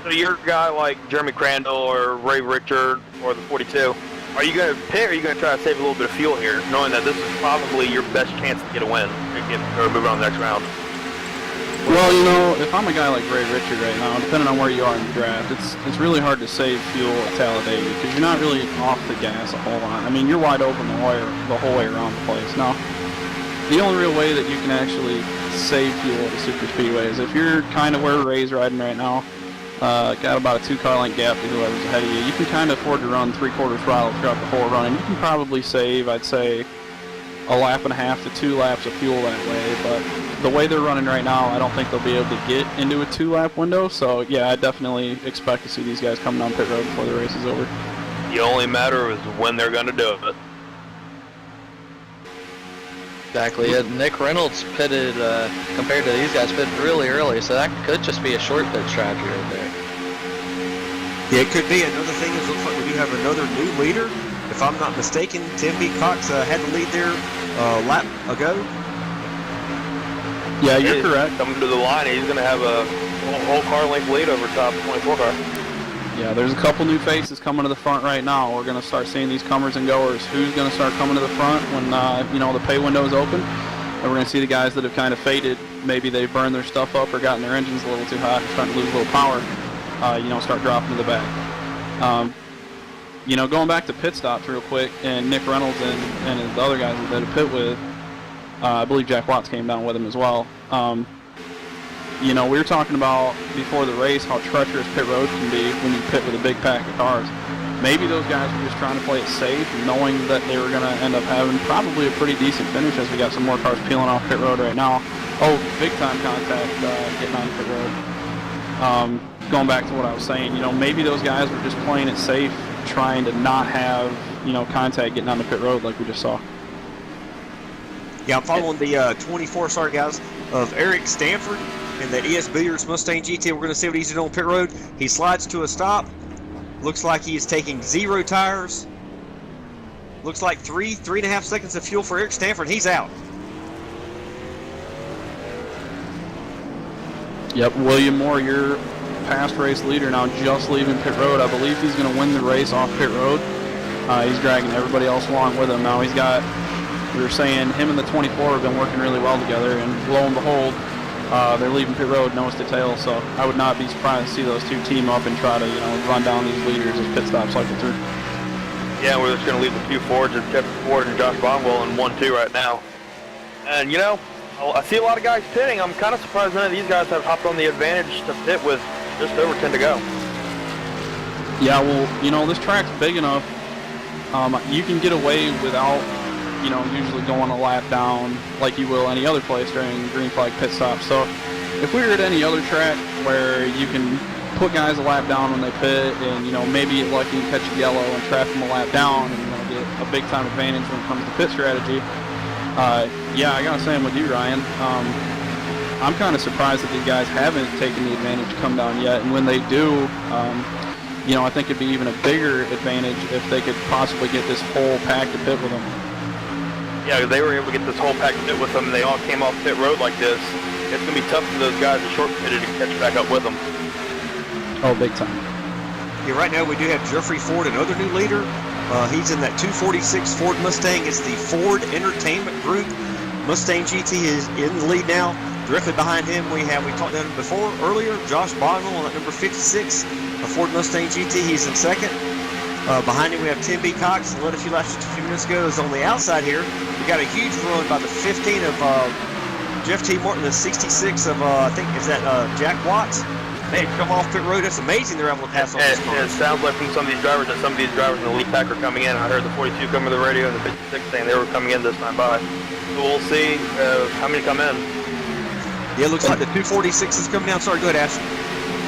So you're a guy like Jeremy Crandall or Ray Richard or the 42. Are you going to pit, or are you going to try to save a little bit of fuel here, knowing that this is probably your best chance to get a win or move on to the next round? Well, if I'm a guy like Ray Richard right now, depending on where you are in the draft, it's really hard to save fuel at Talladega because you're not really off the gas a whole lot. I mean, you're wide open the whole way around the place. Now, the only real way that you can actually save fuel at the super speedway is if you're kind of where Ray's riding right now, got about a 2-car length gap to whoever's ahead of you. You can kind of afford to run 3/4 throttle throughout the whole run, and you can probably save, I'd say, a lap and a half to 2 laps of fuel that way. But the way they're running right now, I don't think they'll be able to get into a 2-lap window. So yeah, I definitely expect to see these guys come down pit road before the race is over. The only matter is when they're going to do it. Exactly. Nick Reynolds pitted, compared to these guys, pitted really early, so that could just be a short pit strategy right there. Yeah, it could be. Another thing is, looks like we do have another new leader. If I'm not mistaken, Tim B. Cox had the lead there a lap ago. Yeah, you're correct. Coming to the line, he's going to have a whole car length lead over top 24 car. Yeah, there's a couple new faces coming to the front right now. We're going to start seeing these comers and goers. Who's going to start coming to the front when the pay window is open? And we're going to see the guys that have kind of faded. Maybe they've burned their stuff up or gotten their engines a little too hot and starting to lose a little power. Start dropping to the back. Going back to pit stops real quick, and Nick Reynolds and the other guys that he pit with, I believe Jack Watts came down with him as well. We were talking about before the race how treacherous pit road can be when you pit with a big pack of cars. Maybe those guys were just trying to play it safe, knowing that they were going to end up having probably a pretty decent finish as we got some more cars peeling off pit road right now. Oh, big time contact getting on pit road. Going back to what I was saying, maybe those guys were just playing it safe, trying to not have, contact getting on the pit road like we just saw. Yeah, I'm following the 24 star guys of Eric Stanford in the ES Billiards Mustang GT. We're going to see what he's doing on pit road. He slides to a stop. Looks like he is taking 0 tires. Looks like 3.5 seconds of fuel for Eric Stanford. He's out. Yep, William Moore, your past race leader, now just leaving pit road. I believe he's going to win the race off pit road. He's dragging everybody else along with him. Now we were saying him and the 24 have been working really well together, and lo and behold, they're leaving pit road nose to tail. So I would not be surprised to see those two team up and try to run down these leaders as pit stops cycle through. Yeah, we're just going to leave the 2 Fords of Jeff Ford and Josh Bonwell in 1-2 right now. And I see a lot of guys pitting. I'm kind of surprised none of these guys have hopped on the advantage to pit with just over 10 to go. Yeah, well, this track's big enough. You can get away without, usually going a lap down like you will any other place during green flag pit stop. So if we were at any other track where you can put guys a lap down when they pit and, maybe get lucky and catch a yellow and trap them a lap down and, get a big time advantage when it comes to pit strategy. Yeah, I gotta say I'm with you, Ryan. I'm kind of surprised that these guys haven't taken the advantage to come down yet, and when they do, I think it'd be even a bigger advantage if they could possibly get this whole pack to pit with them. Yeah, they were able to get this whole pack to pit with them, and they all came off pit road like this. It's going to be tough for those guys that short pitted to catch back up with them. Oh, big time. Yeah, right now we do have Jeffrey Ford, another new leader. He's in that 246 Ford Mustang. It's the Ford Entertainment Group. Mustang GT is in the lead now. Directly behind him, we talked about him before, earlier, Josh Bonwell on that number 56, a Ford Mustang GT. He's in second. Behind him, we have Tim B. Cox, led a few laps just a few minutes ago. Is on the outside here. We got a huge run by the 15 of Jeff T. Martin, the 66 of, I think, is that Jack Watts? They come off pit road. That's amazing they're able to pass on this car. It sounds like from some of these drivers that some of these drivers in the lead pack are coming in. I heard the 42 come to the radio and the 56 saying they were coming in this time by. So we'll see how many come in. Yeah, it looks like the 246 is coming down. Sorry, go ahead, Ashton.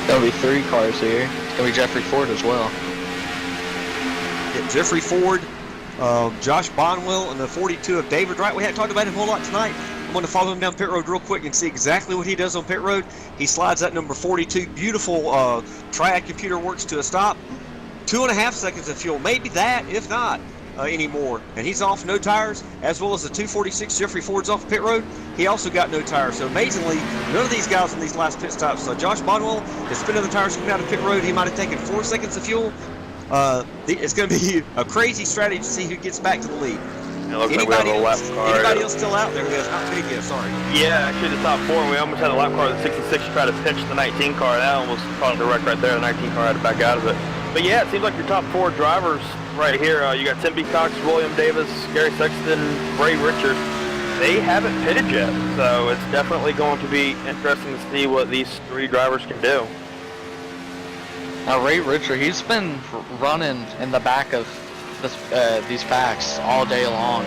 There'll be 3 cars here. It's going to be Jeffrey Ford as well. Yeah, Jeffrey Ford, Josh Bonwell, and the 42 of David Wright. We haven't talked about him a whole lot tonight. I'm going to follow him down pit road real quick and see exactly what he does on pit road. He slides that number 42. Beautiful triad computer works to a stop. 2.5 seconds of fuel. Maybe that, if not anymore. And he's off no tires, as well as the 246 Jeffrey Ford's off pit road. He also got no tires. So amazingly, none of these guys in these last pit stops. Josh Bonwell is spinning the tires coming out of pit road. He might have taken 4 seconds of fuel. It's going to be a crazy strategy to see who gets back to the lead. It looks like we have a lap car. Anybody else still out there who has not pitted yet? Sorry. Yeah, actually the top 4, we almost had a lap car of the 66 try to pinch the 19 car. That almost caused a wreck right there. The 19 car had to back out of it. But yeah, it seems like your top 4 drivers right here. You got Tim B. Cox, William Davis, Gary Sexton, Ray Richard. They haven't pitted yet, so it's definitely going to be interesting to see what these 3 drivers can do. Now Ray Richard, he's been running in the back of these packs all day long.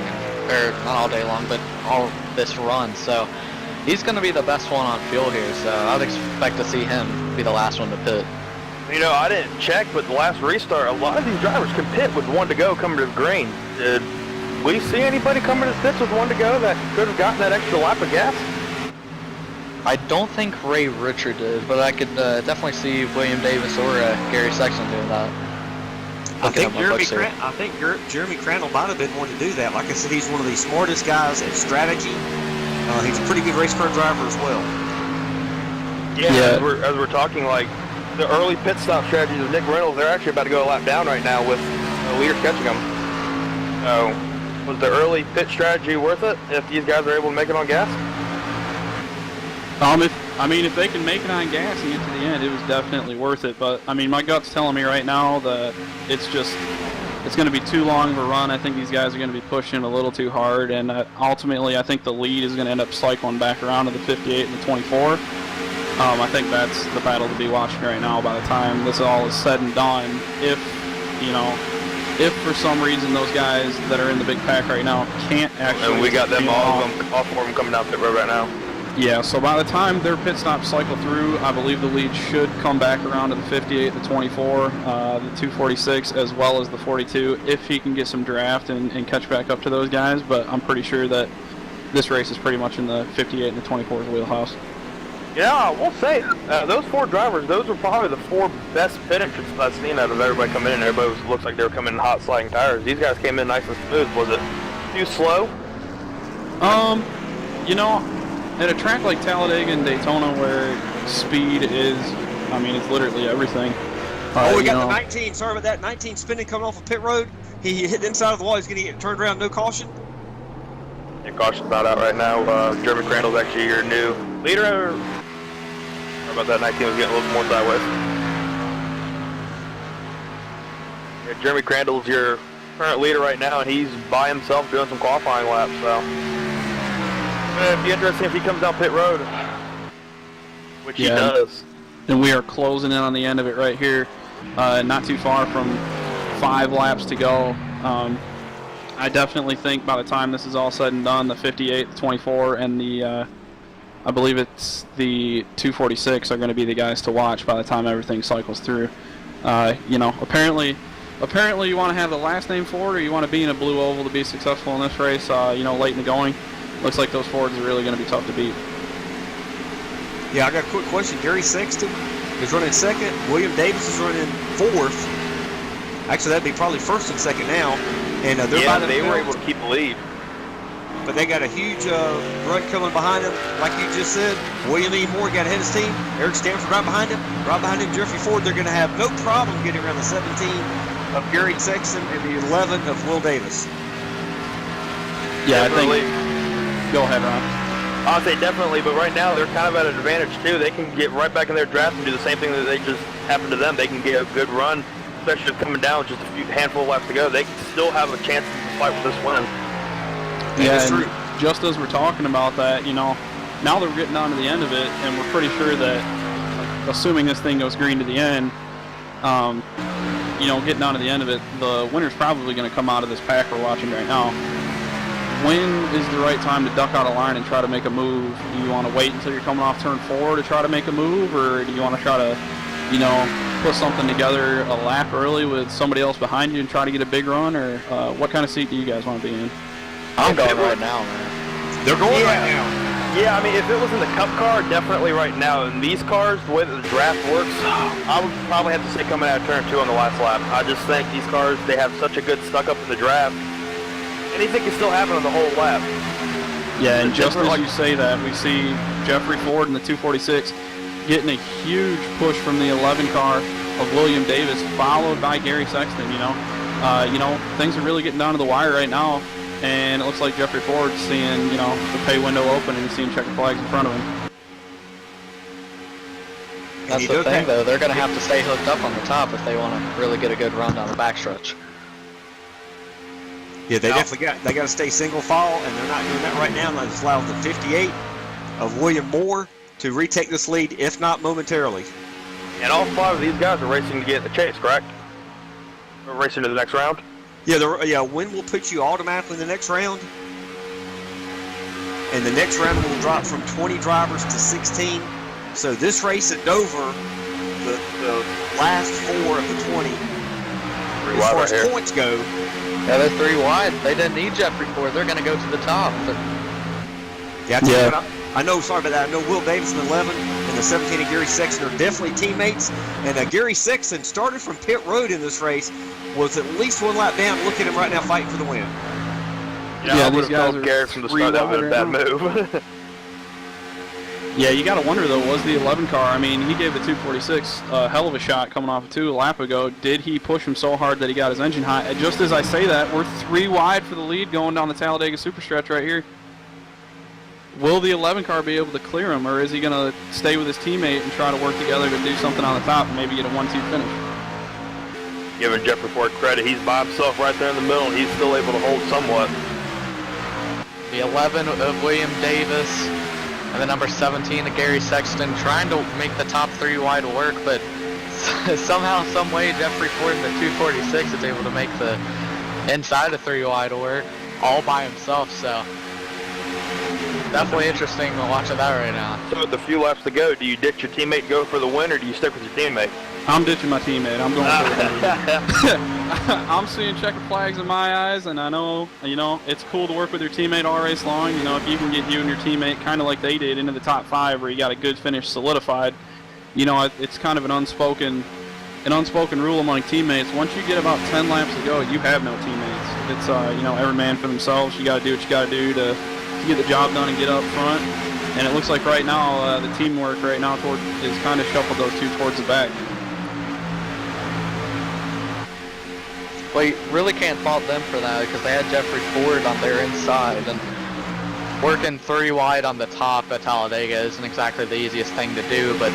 or not all day long, but all this run. So he's going to be the best one on fuel here. So I would expect to see him be the last one to pit. You know, I didn't check, but the last restart, a lot of these drivers can pit with 1 to go coming to the green. Did we see anybody coming to the pits with 1 to go that could have gotten that extra lap of gas? I don't think Ray Richard did, but I could definitely see William Davis or Gary Sexton doing that. I think Jeremy Crandall might have been one to do that. Like I said, he's one of the smartest guys at strategy. He's a pretty good race car driver as well. Yeah. As we're talking, like, the early pit stop strategies of Nick Reynolds, they're actually about to go a lap down right now with the leader catching them. So, was the early pit strategy worth it if these guys are able to make it on gas? If they can make it on gas and get to the end, it was definitely worth it. But I mean, my gut's telling me right now that it's going to be too long of a run. I think these guys are going to be pushing a little too hard, and ultimately, I think the lead is going to end up cycling back around to the 58 and the 24. I think that's the battle to be watching right now. By the time this all is said and done, if for some reason those guys that are in the big pack right now can't actually, and we got them all four of them coming down pit road right now. Yeah, so by the time their pit stops cycle through, I believe the lead should come back around to the 58, the 24, the 246, as well as the 42, if he can get some draft and catch back up to those guys. But I'm pretty sure that this race is pretty much in the 58 and the 24's wheelhouse. Yeah, I will say, those 4 drivers, those were probably the 4 best pit entrances I've seen out of everybody coming in. Everybody looks like they were coming in hot sliding tires. These guys came in nice and smooth. Was it too slow? At a track like Talladega and Daytona where speed is, it's literally everything. We got the 19, sorry about that, 19 spinning coming off of pit road. He hit the inside of the wall, he's going to get turned around, no caution. Yeah, caution's not out right now. Jeremy Crandall's actually your new leader. Sorry about that, 19 was getting a little more sideways. Yeah, Jeremy Crandall's your current leader right now, and he's by himself doing some qualifying laps, so. It'd be interesting if he comes down pit road, which he does. And we are closing in on the end of it right here. Not too far from 5 laps to go. I definitely think by the time this is all said and done, the 58, the 24, and the, I believe it's the 246 are going to be the guys to watch by the time everything cycles through. Apparently you want to have the last name Ford, or you want to be in a blue oval to be successful in this race, late in the going. Looks like those Fords are really going to be tough to beat. Yeah, I got a quick question. Gary Sexton is running second. William Davis is running fourth. Actually, that'd be probably first and second now. And they were able to keep the lead. But they got a huge run coming behind them. Like you just said, William E. Moore got ahead of his team. Eric Stanford right behind him. Right behind him, Jeffrey Ford. They're going to have no problem getting around the 17 of Gary Sexton and the 11 of Will Davis. Yeah, I think. Go ahead, Ron. I'll say definitely, but right now they're kind of at an advantage too. They can get right back in their draft and do the same thing that they just happened to them. They can get a good run, especially if coming down with just a handful of laps to go. They can still have a chance to fight for this win. Yeah, that's true. Just as we're talking about that, now they're getting down to the end of it, and we're pretty sure that, assuming this thing goes green to the end, getting down to the end of it, the winner's probably going to come out of this pack we're watching right now. When is the right time to duck out of line and try to make a move? Do you want to wait until you're coming off turn 4 to try to make a move, or do you want to try to, put something together a lap early with somebody else behind you and try to get a big run, or what kind of seat do you guys want to be in? I'm going right now, man. They're going right now. Yeah, if it was in the Cup car, definitely right now. In these cars, the way that the draft works, I would probably have to say coming out of turn 2 on the last lap. I just think these cars, they have such a good stuck up in the draft. Anything can still happen on the whole lap. Yeah, and just as you say that, we see Jeffrey Ford in the 246 getting a huge push from the 11 car of William Davis, followed by Gary Sexton. Things are really getting down to the wire right now, and it looks like Jeffrey Ford's seeing, the pay window open and he's seeing checkered flags in front of him. That's the thing, though. They're going to have to stay hooked up on the top if they want to really get a good run down the backstretch. Yeah, they definitely got to stay single file, and they're not doing that right now. That allows the 58 of William Moore to retake this lead, if not momentarily. And all 5 of these guys are racing to get in the chase, correct? We're racing to the next round? Yeah, win will put you automatically in the next round. and the next round will drop from 20 drivers to 16. So this race at Dover, the last 4 of the 20, as far as points go. Yeah, they're 3 wide. They didn't need Jeffrey Ford. They're going to go to the top. Yeah, I know, sorry about that. I know Will Davis in 11 and the 17 of Gary Sexton are definitely teammates. And Gary Sexton started from pit road in this race, was at least 1 lap down. Look at him right now fighting for the win. Yeah, these guys are Garrett from the start. That was a bad move. Yeah, you got to wonder, though, was the 11 car, I mean, he gave the 246 a hell of a shot coming off of 2 a lap ago. Did he push him so hard that he got his engine hot? And just as I say that, we're 3 wide for the lead going down the Talladega Superstretch right here. Will the 11 car be able to clear him, or is he going to stay with his teammate and try to work together to do something on the top and maybe get a 1-2 finish? Giving Jeffrey Ford credit, he's by himself right there in the middle, and he's still able to hold somewhat. The 11 of William Davis and the number 17 of Gary Sexton trying to make the top 3 wide work, but somehow, some way, Jeffrey Ford in the 246 is able to make the inside of 3 wide work all by himself. So definitely interesting watching that right now. So with a few laps to go, do you ditch your teammate and go for the win, or do you stick with your teammate? I'm ditching my teammate. I'm going for the win. I'm seeing checkered flags in my eyes, and I know, it's cool to work with your teammate all race long. If you can get you and your teammate kind of like they did into the top 5 where you got a good finish solidified, it's kind of an unspoken rule among teammates. Once you get about 10 laps to go, you have no teammates. It's, every man for themselves. You got to do what you got to do to get the job done and get up front. And it looks like right now, the teamwork right now is kind of shuffled those 2 towards the back. Well, you really can't fault them for that because they had Jeffrey Ford on their inside, and working 3 wide on the top at Talladega isn't exactly the easiest thing to do, but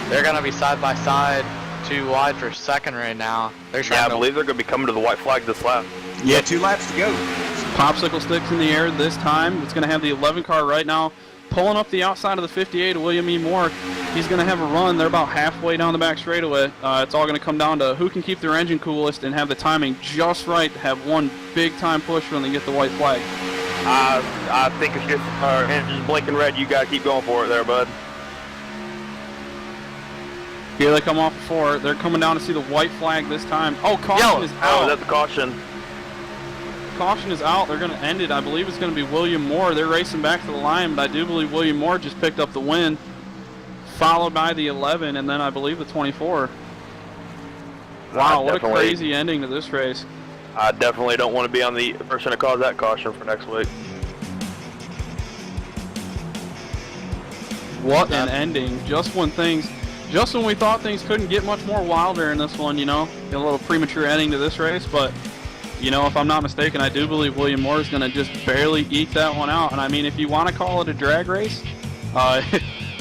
they're going to be side by side, 2 wide for second right now. I believe they're going to be coming to the white flag this lap. Yeah, 2 laps to go. Popsicle sticks in the air this time. It's going to have the 11 car right now pulling up the outside of the 58 of William E. Moore. He's going to have a run. They're about halfway down the back straightaway. It's all going to come down to who can keep their engine coolest and have the timing just right to have one big-time push when they get the white flag. I think it's just our engine's blinking red. You got to keep going for it there, bud. Here they come off the 4. They're coming down to see the white flag this time. Oh, caution is out. Oh, that's a caution. Caution is out. They're going to end it. I believe it's going to be William Moore. They're racing back to the line, but I do believe William Moore just picked up the win, followed by the 11, and then I believe the 24. Wow, what a crazy ending to this race. I definitely don't want to be on the person to cause that caution for next week. What an ending. Just when we thought things couldn't get much more wilder in this one, a little premature ending to this race, but if I'm not mistaken, I do believe William Moore is going to just barely eke that one out. And I mean, if you want to call it a drag race,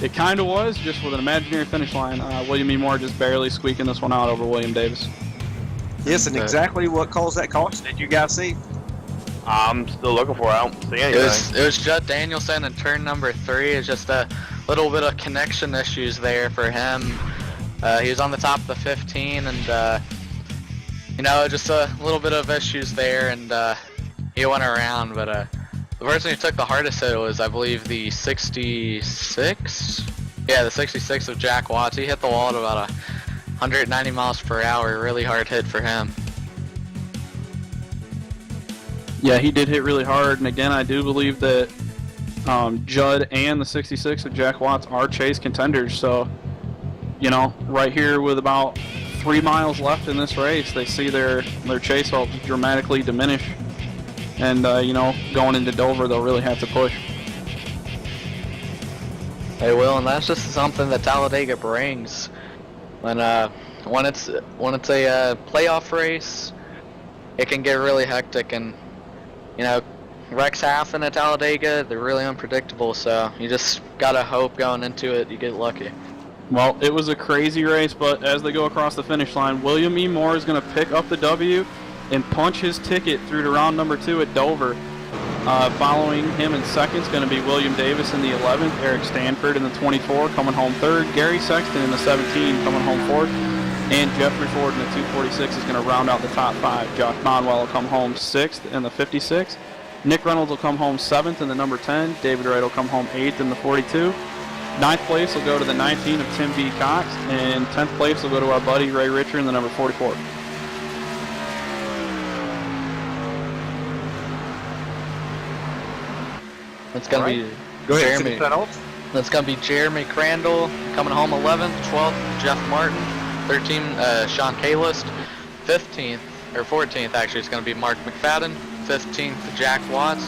it kind of was, just with an imaginary finish line. William E. Moore just barely squeaking this one out over William Davis. Yes, and exactly what caused that caution did you guys see? I'm still looking for it. I don't see anything. It was Judd Danielson in turn number 3. It's just a little bit of connection issues there for him. He was on the top of the 15, and just a little bit of issues there, and he went around, but the person who took the hardest hit was, I believe, the 66? Yeah, the 66 of Jack Watts. He hit the wall at about 190 miles per hour. Really hard hit for him. Yeah, he did hit really hard, and again, I do believe that Judd and the 66 of Jack Watts are chase contenders, so, right here with about 3 miles left in this race, they see their chase hopes dramatically diminish. And, going into Dover, they'll really have to push. They will, and that's just something that Talladega brings. When it's a playoff race, it can get really hectic, and, wrecks happen at Talladega, they're really unpredictable, so you just gotta hope going into it you get lucky. Well, it was a crazy race, but as they go across the finish line, William E. Moore is going to pick up the W and punch his ticket through to round number 2 at Dover. Following him in second is going to be William Davis in the 11th, Eric Stanford in the 24 coming home 3rd, Gary Sexton in the 17 coming home 4th, and Jeffrey Ford in the 246 is going to round out the top 5. Josh Bonwell will come home 6th in the 56, Nick Reynolds will come home 7th in the number 10. David Wright will come home 8th in the 42. 9th place will go to the 19 of Tim B. Cox, and 10th place will go to our buddy Ray Richer in the number 44. It's going to be Go ahead, Jeremy. Reynolds. That's going to be Jeremy Crandall coming home 11th, 12th, Jeff Martin, 13th, Sean Kalist, 15th, or 14th actually, is going to be Mark McFadden, 15th, Jack Watts,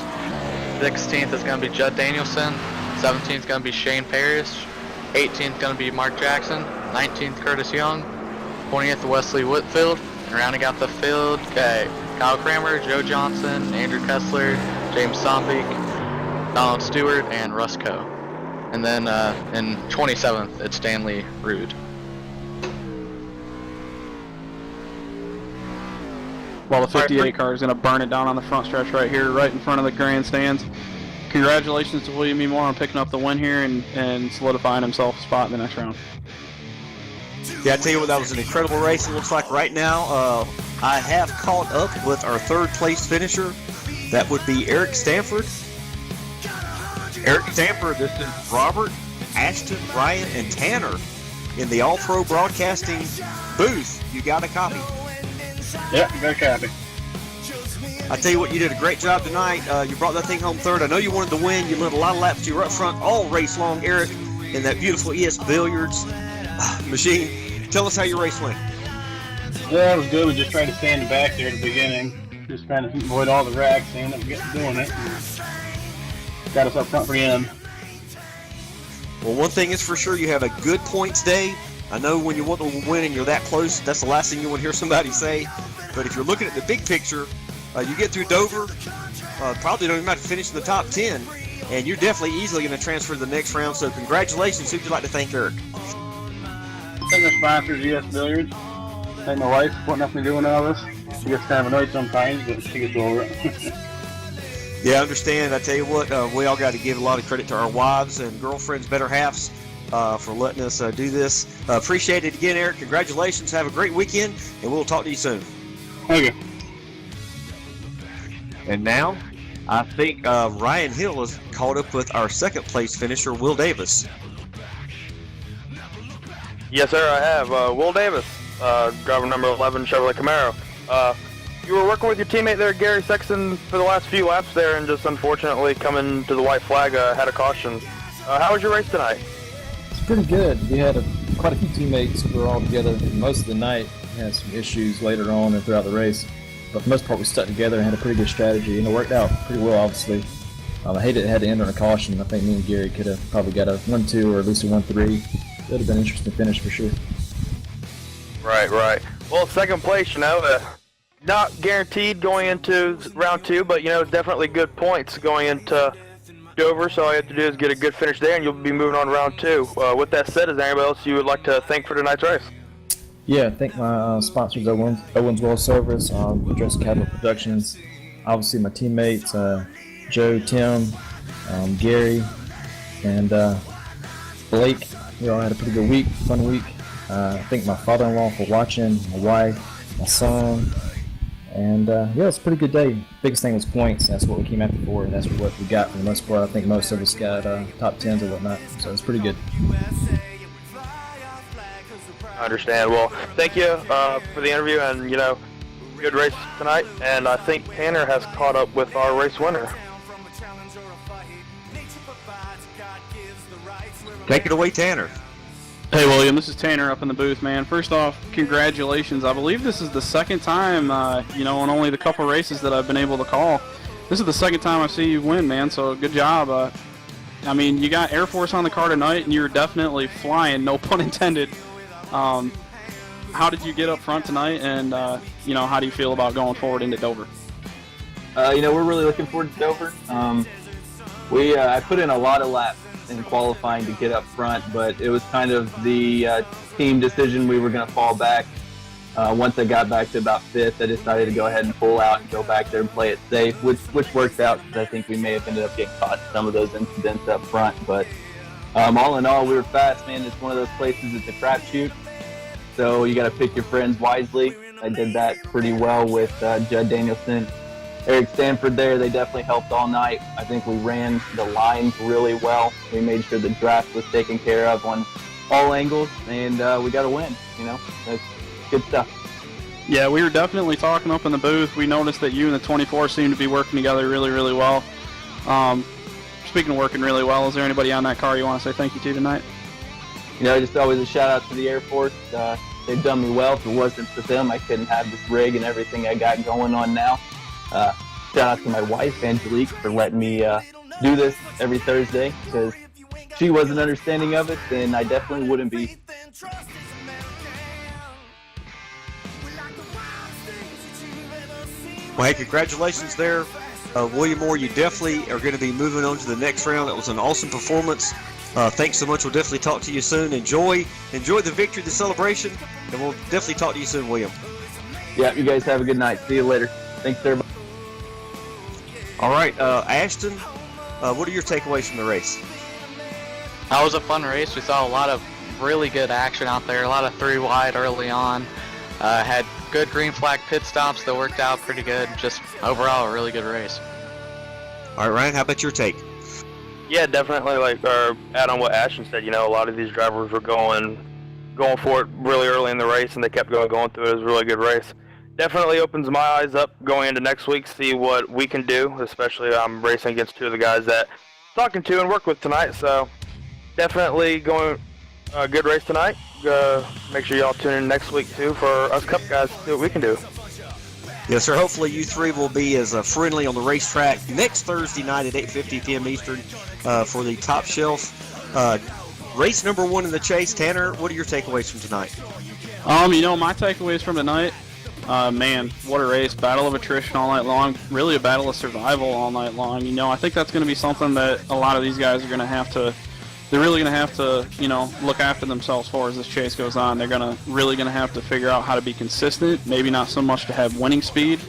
16th is going to be Judd Danielson, 17th is going to be Shane Parrish, 18th going to be Mark Jackson, 19th Curtis Young, 20th Wesley Whitfield, and rounding out the field, Kyle Kramer, Joe Johnson, Andrew Kessler, James Sombeek, Donald Stewart, and Russ Coe. And then in 27th, it's Stanley Rude. Well, the 58 car is going to burn it down on the front stretch right here, right in front of the grandstands. Congratulations to William E. Moore on picking up the win here and solidifying himself a spot in the next round. Yeah, I tell you what, that was an incredible race. It looks like right now I have caught up with our third place finisher. That would be Eric Stanford. Eric Stanford, this is Robert, Ashton, Ryan, and Tanner in the All-Pro Broadcasting booth. You got a copy? Yep, got a copy. I tell you what, you did a great job tonight. You brought that thing home third. I know you wanted to win. You led a lot of laps. You were up front all race long, Eric, in that beautiful ES Billiards machine. Tell us how your race went. Yeah, it was good. We just tried to stay in the back there at the beginning. Just trying to avoid all the racks. They ended up doing it. Got us up front for the end. Well, one thing is for sure, you have a good points day. I know when you want to win and you're that close, that's the last thing you want to hear somebody say. But if you're looking at the big picture, you get through Dover, probably don't even have to finish in the top 10, and you're definitely easily going to transfer to the next round. So congratulations. Who would you like to thank, Eric? Thank our sponsors, ES Billiards. Thank my wife for putting nothing to do with all this. She gets kind of annoyed sometimes, but she gets over it. Yeah, I understand. I tell you what, we all got to give a lot of credit to our wives and girlfriends, better halves, for letting us do this. Appreciate it again, Eric. Congratulations. Have a great weekend, and we'll talk to you soon. Thank you. And now, I think Ryan Hill has caught up with our second place finisher, Will Davis. Yes, sir, I have. Will Davis, driver number 11 Chevrolet Camaro. You were working with your teammate there, Gary Sexton, for the last few laps there, and just unfortunately coming to the white flag, had a caution. How was your race tonight? It's pretty good. We had quite a few teammates who were all together most of the night. We had some issues later on and throughout the race. But for the most part, we stuck together and had a pretty good strategy, and it worked out pretty well, obviously. I hated it had to end on a caution. I think me and Gary could have probably got a 1-2 or at least a 1-3. It would have been an interesting finish for sure. Right. Well, second place, not guaranteed going into round 2, but, definitely good points going into Dover, so all you have to do is get a good finish there, and you'll be moving on to round 2. With that said, is there anybody else you would like to thank for tonight's race? Yeah, I think my sponsors, Owens Well Service, Dress Capital Productions, obviously my teammates, Joe, Tim, Gary, and Blake. We all had a pretty good week, fun week. I thank my father-in-law for watching, my wife, my son, and yeah, it's a pretty good day. Biggest thing was points. That's what we came after for, and that's what we got for the most part. I think most of us got top 10s or whatnot, so it's pretty good. I understand. Well, thank you for the interview, and, good race tonight, and I think Tanner has caught up with our race winner. Take it away, Tanner. Hey, William, this is Tanner up in the booth, man. First off, congratulations. I believe this is the second time, in only the couple races that I've been able to call. This is the second time I see you win, man, so good job. You got Air Force on the car tonight, and you're definitely flying, no pun intended. How did you get up front tonight, and, how do you feel about going forward into Dover? We're really looking forward to Dover. I put in a lot of laps in qualifying to get up front, but it was kind of the team decision. We were going to fall back. Once I got back to about 5th, I decided to go ahead and pull out and go back there and play it safe, which worked out because I think we may have ended up getting caught in some of those incidents up front. But all in all, we were fast, man. It's one of those places, it's a crapshoot. So you got to pick your friends wisely. I did that pretty well with Judd Danielson, Eric Stanford there. They definitely helped all night. I think we ran the lines really well. We made sure the draft was taken care of on all angles, and we got a win. That's good stuff. Yeah, we were definitely talking up in the booth. We noticed that you and the 24 seemed to be working together really, really well. Speaking of working really well, is there anybody on that car you want to say thank you to tonight? Just always a shout out to the Air Force. They've done me well. If it wasn't for them, I couldn't have this rig and everything I got going on now. Shout out to my wife, Angelique, for letting me do this every Thursday, because she wasn't understanding of it, then I definitely wouldn't be. Well, hey, congratulations there, William Moore. You definitely are going to be moving on to the next round. That was an awesome performance. Thanks so much. We'll definitely talk to you soon. Enjoy the victory, the celebration, and we'll definitely talk to you soon, William. Yeah, you guys have a good night. See you later. Thanks, everybody. All right, Ashton, what are your takeaways from the race? That was a fun race. We saw a lot of really good action out there, a lot of 3 wide early on. Had good green flag pit stops that worked out pretty good. Just overall a really good race. All right, Ryan, how about your take? Yeah, definitely. Add on what Ashton said. A lot of these drivers were going for it really early in the race, and they kept going through it. It was a really good race. Definitely opens my eyes up going into next week, see what we can do. Especially I'm racing against 2 of the guys that I'm talking to and work with tonight. So definitely going a good race tonight. Make sure y'all tune in next week too for us Cup guys to see what we can do. Yes, sir. Hopefully you 3 will be as friendly on the racetrack next Thursday night at 8:50 p.m. Eastern for the Top Shelf race number 1 in the chase. Tanner, what are your takeaways from tonight? My takeaways from tonight, man, what a race. Battle of attrition all night long. Really a battle of survival all night long. I think that's going to be something that a lot of these guys are going to have to, they're really going to have to, look after themselves for as this chase goes on. They're really going to have to figure out how to be consistent, maybe not so much to have winning speed,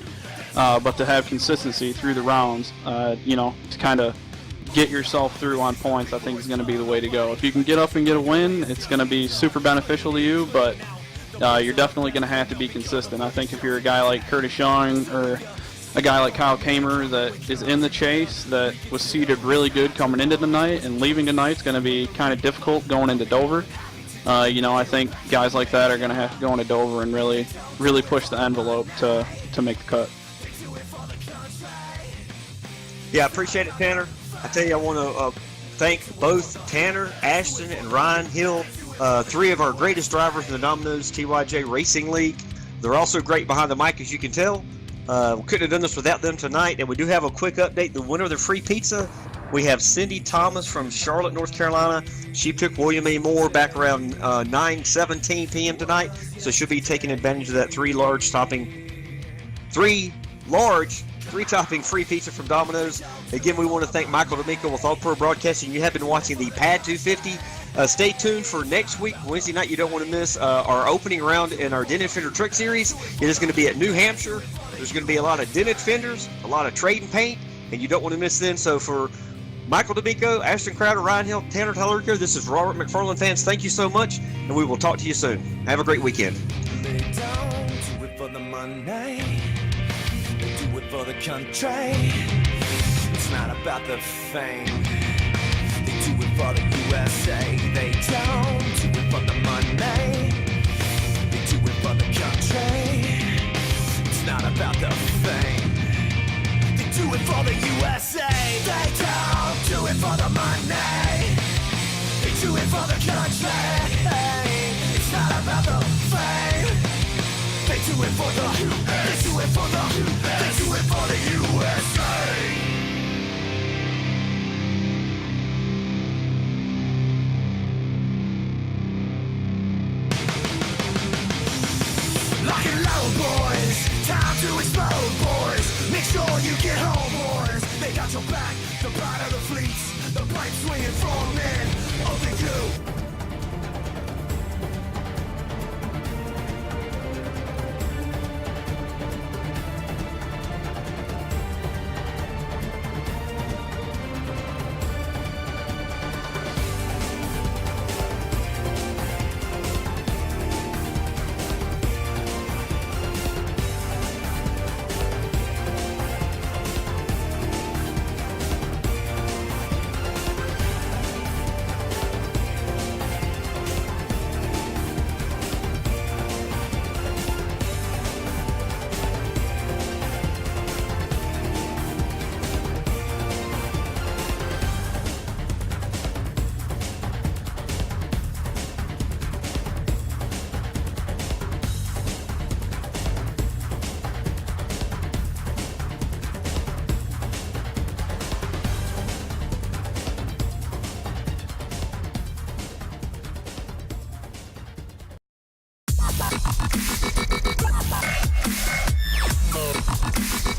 but to have consistency through the rounds, to kind of get yourself through on points, I think is going to be the way to go. If you can get up and get a win, it's going to be super beneficial to you, but you're definitely going to have to be consistent. I think if you're a guy like Curtis Young or a guy like Kyle Kamer that is in the chase, that was seated really good coming into the night, and leaving tonight is going to be kind of difficult going into Dover. I think guys like that are going to have to go into Dover and really, really push the envelope to make the cut. Yeah, I appreciate it, Tanner. I tell you, I want to thank both Tanner, Ashton, and Ryan Hill, 3 of our greatest drivers in the Domino's TYJ Racing League. They're also great behind the mic, as you can tell. We couldn't have done this without them tonight, and we do have a quick update. The winner of the free pizza, we have Cindy Thomas from Charlotte, North Carolina. She took William A. Moore back around 9:17 p.m. tonight, so she'll be taking advantage of that 3 topping free pizza from Domino's. Again, we want to thank Michael D'Amico with All Pro Broadcasting. You have been watching the Pad 250. Stay tuned for next week, Wednesday night. You don't want to miss our opening round in our Dented Fender Truck Series. It is going to be at New Hampshire. There's going to be a lot of dented fenders, a lot of trade and paint, and you don't want to miss them. So for Michael D'Amico, Ashton Crowder, Ryan Hill, Tanner Tallarico, this is Robert McFarland. Fans, thank you so much, and we will talk to you soon. Have a great weekend. They don't do it for the money, they do it for the country. It's not about the fame, they do it for the USA. They don't do it for the money, they do it for the country. It's not about the fame, they do it for the USA. They don't do it for the money, they do it for the country. It's not about the fame, they do it for the, they do it for the, they do it for the USA. Lock and load, boys. Time to explode, boys. Make sure you get home, boys. They got your back, the pride of the fleets, the pipe swinging from men of the U. Bye.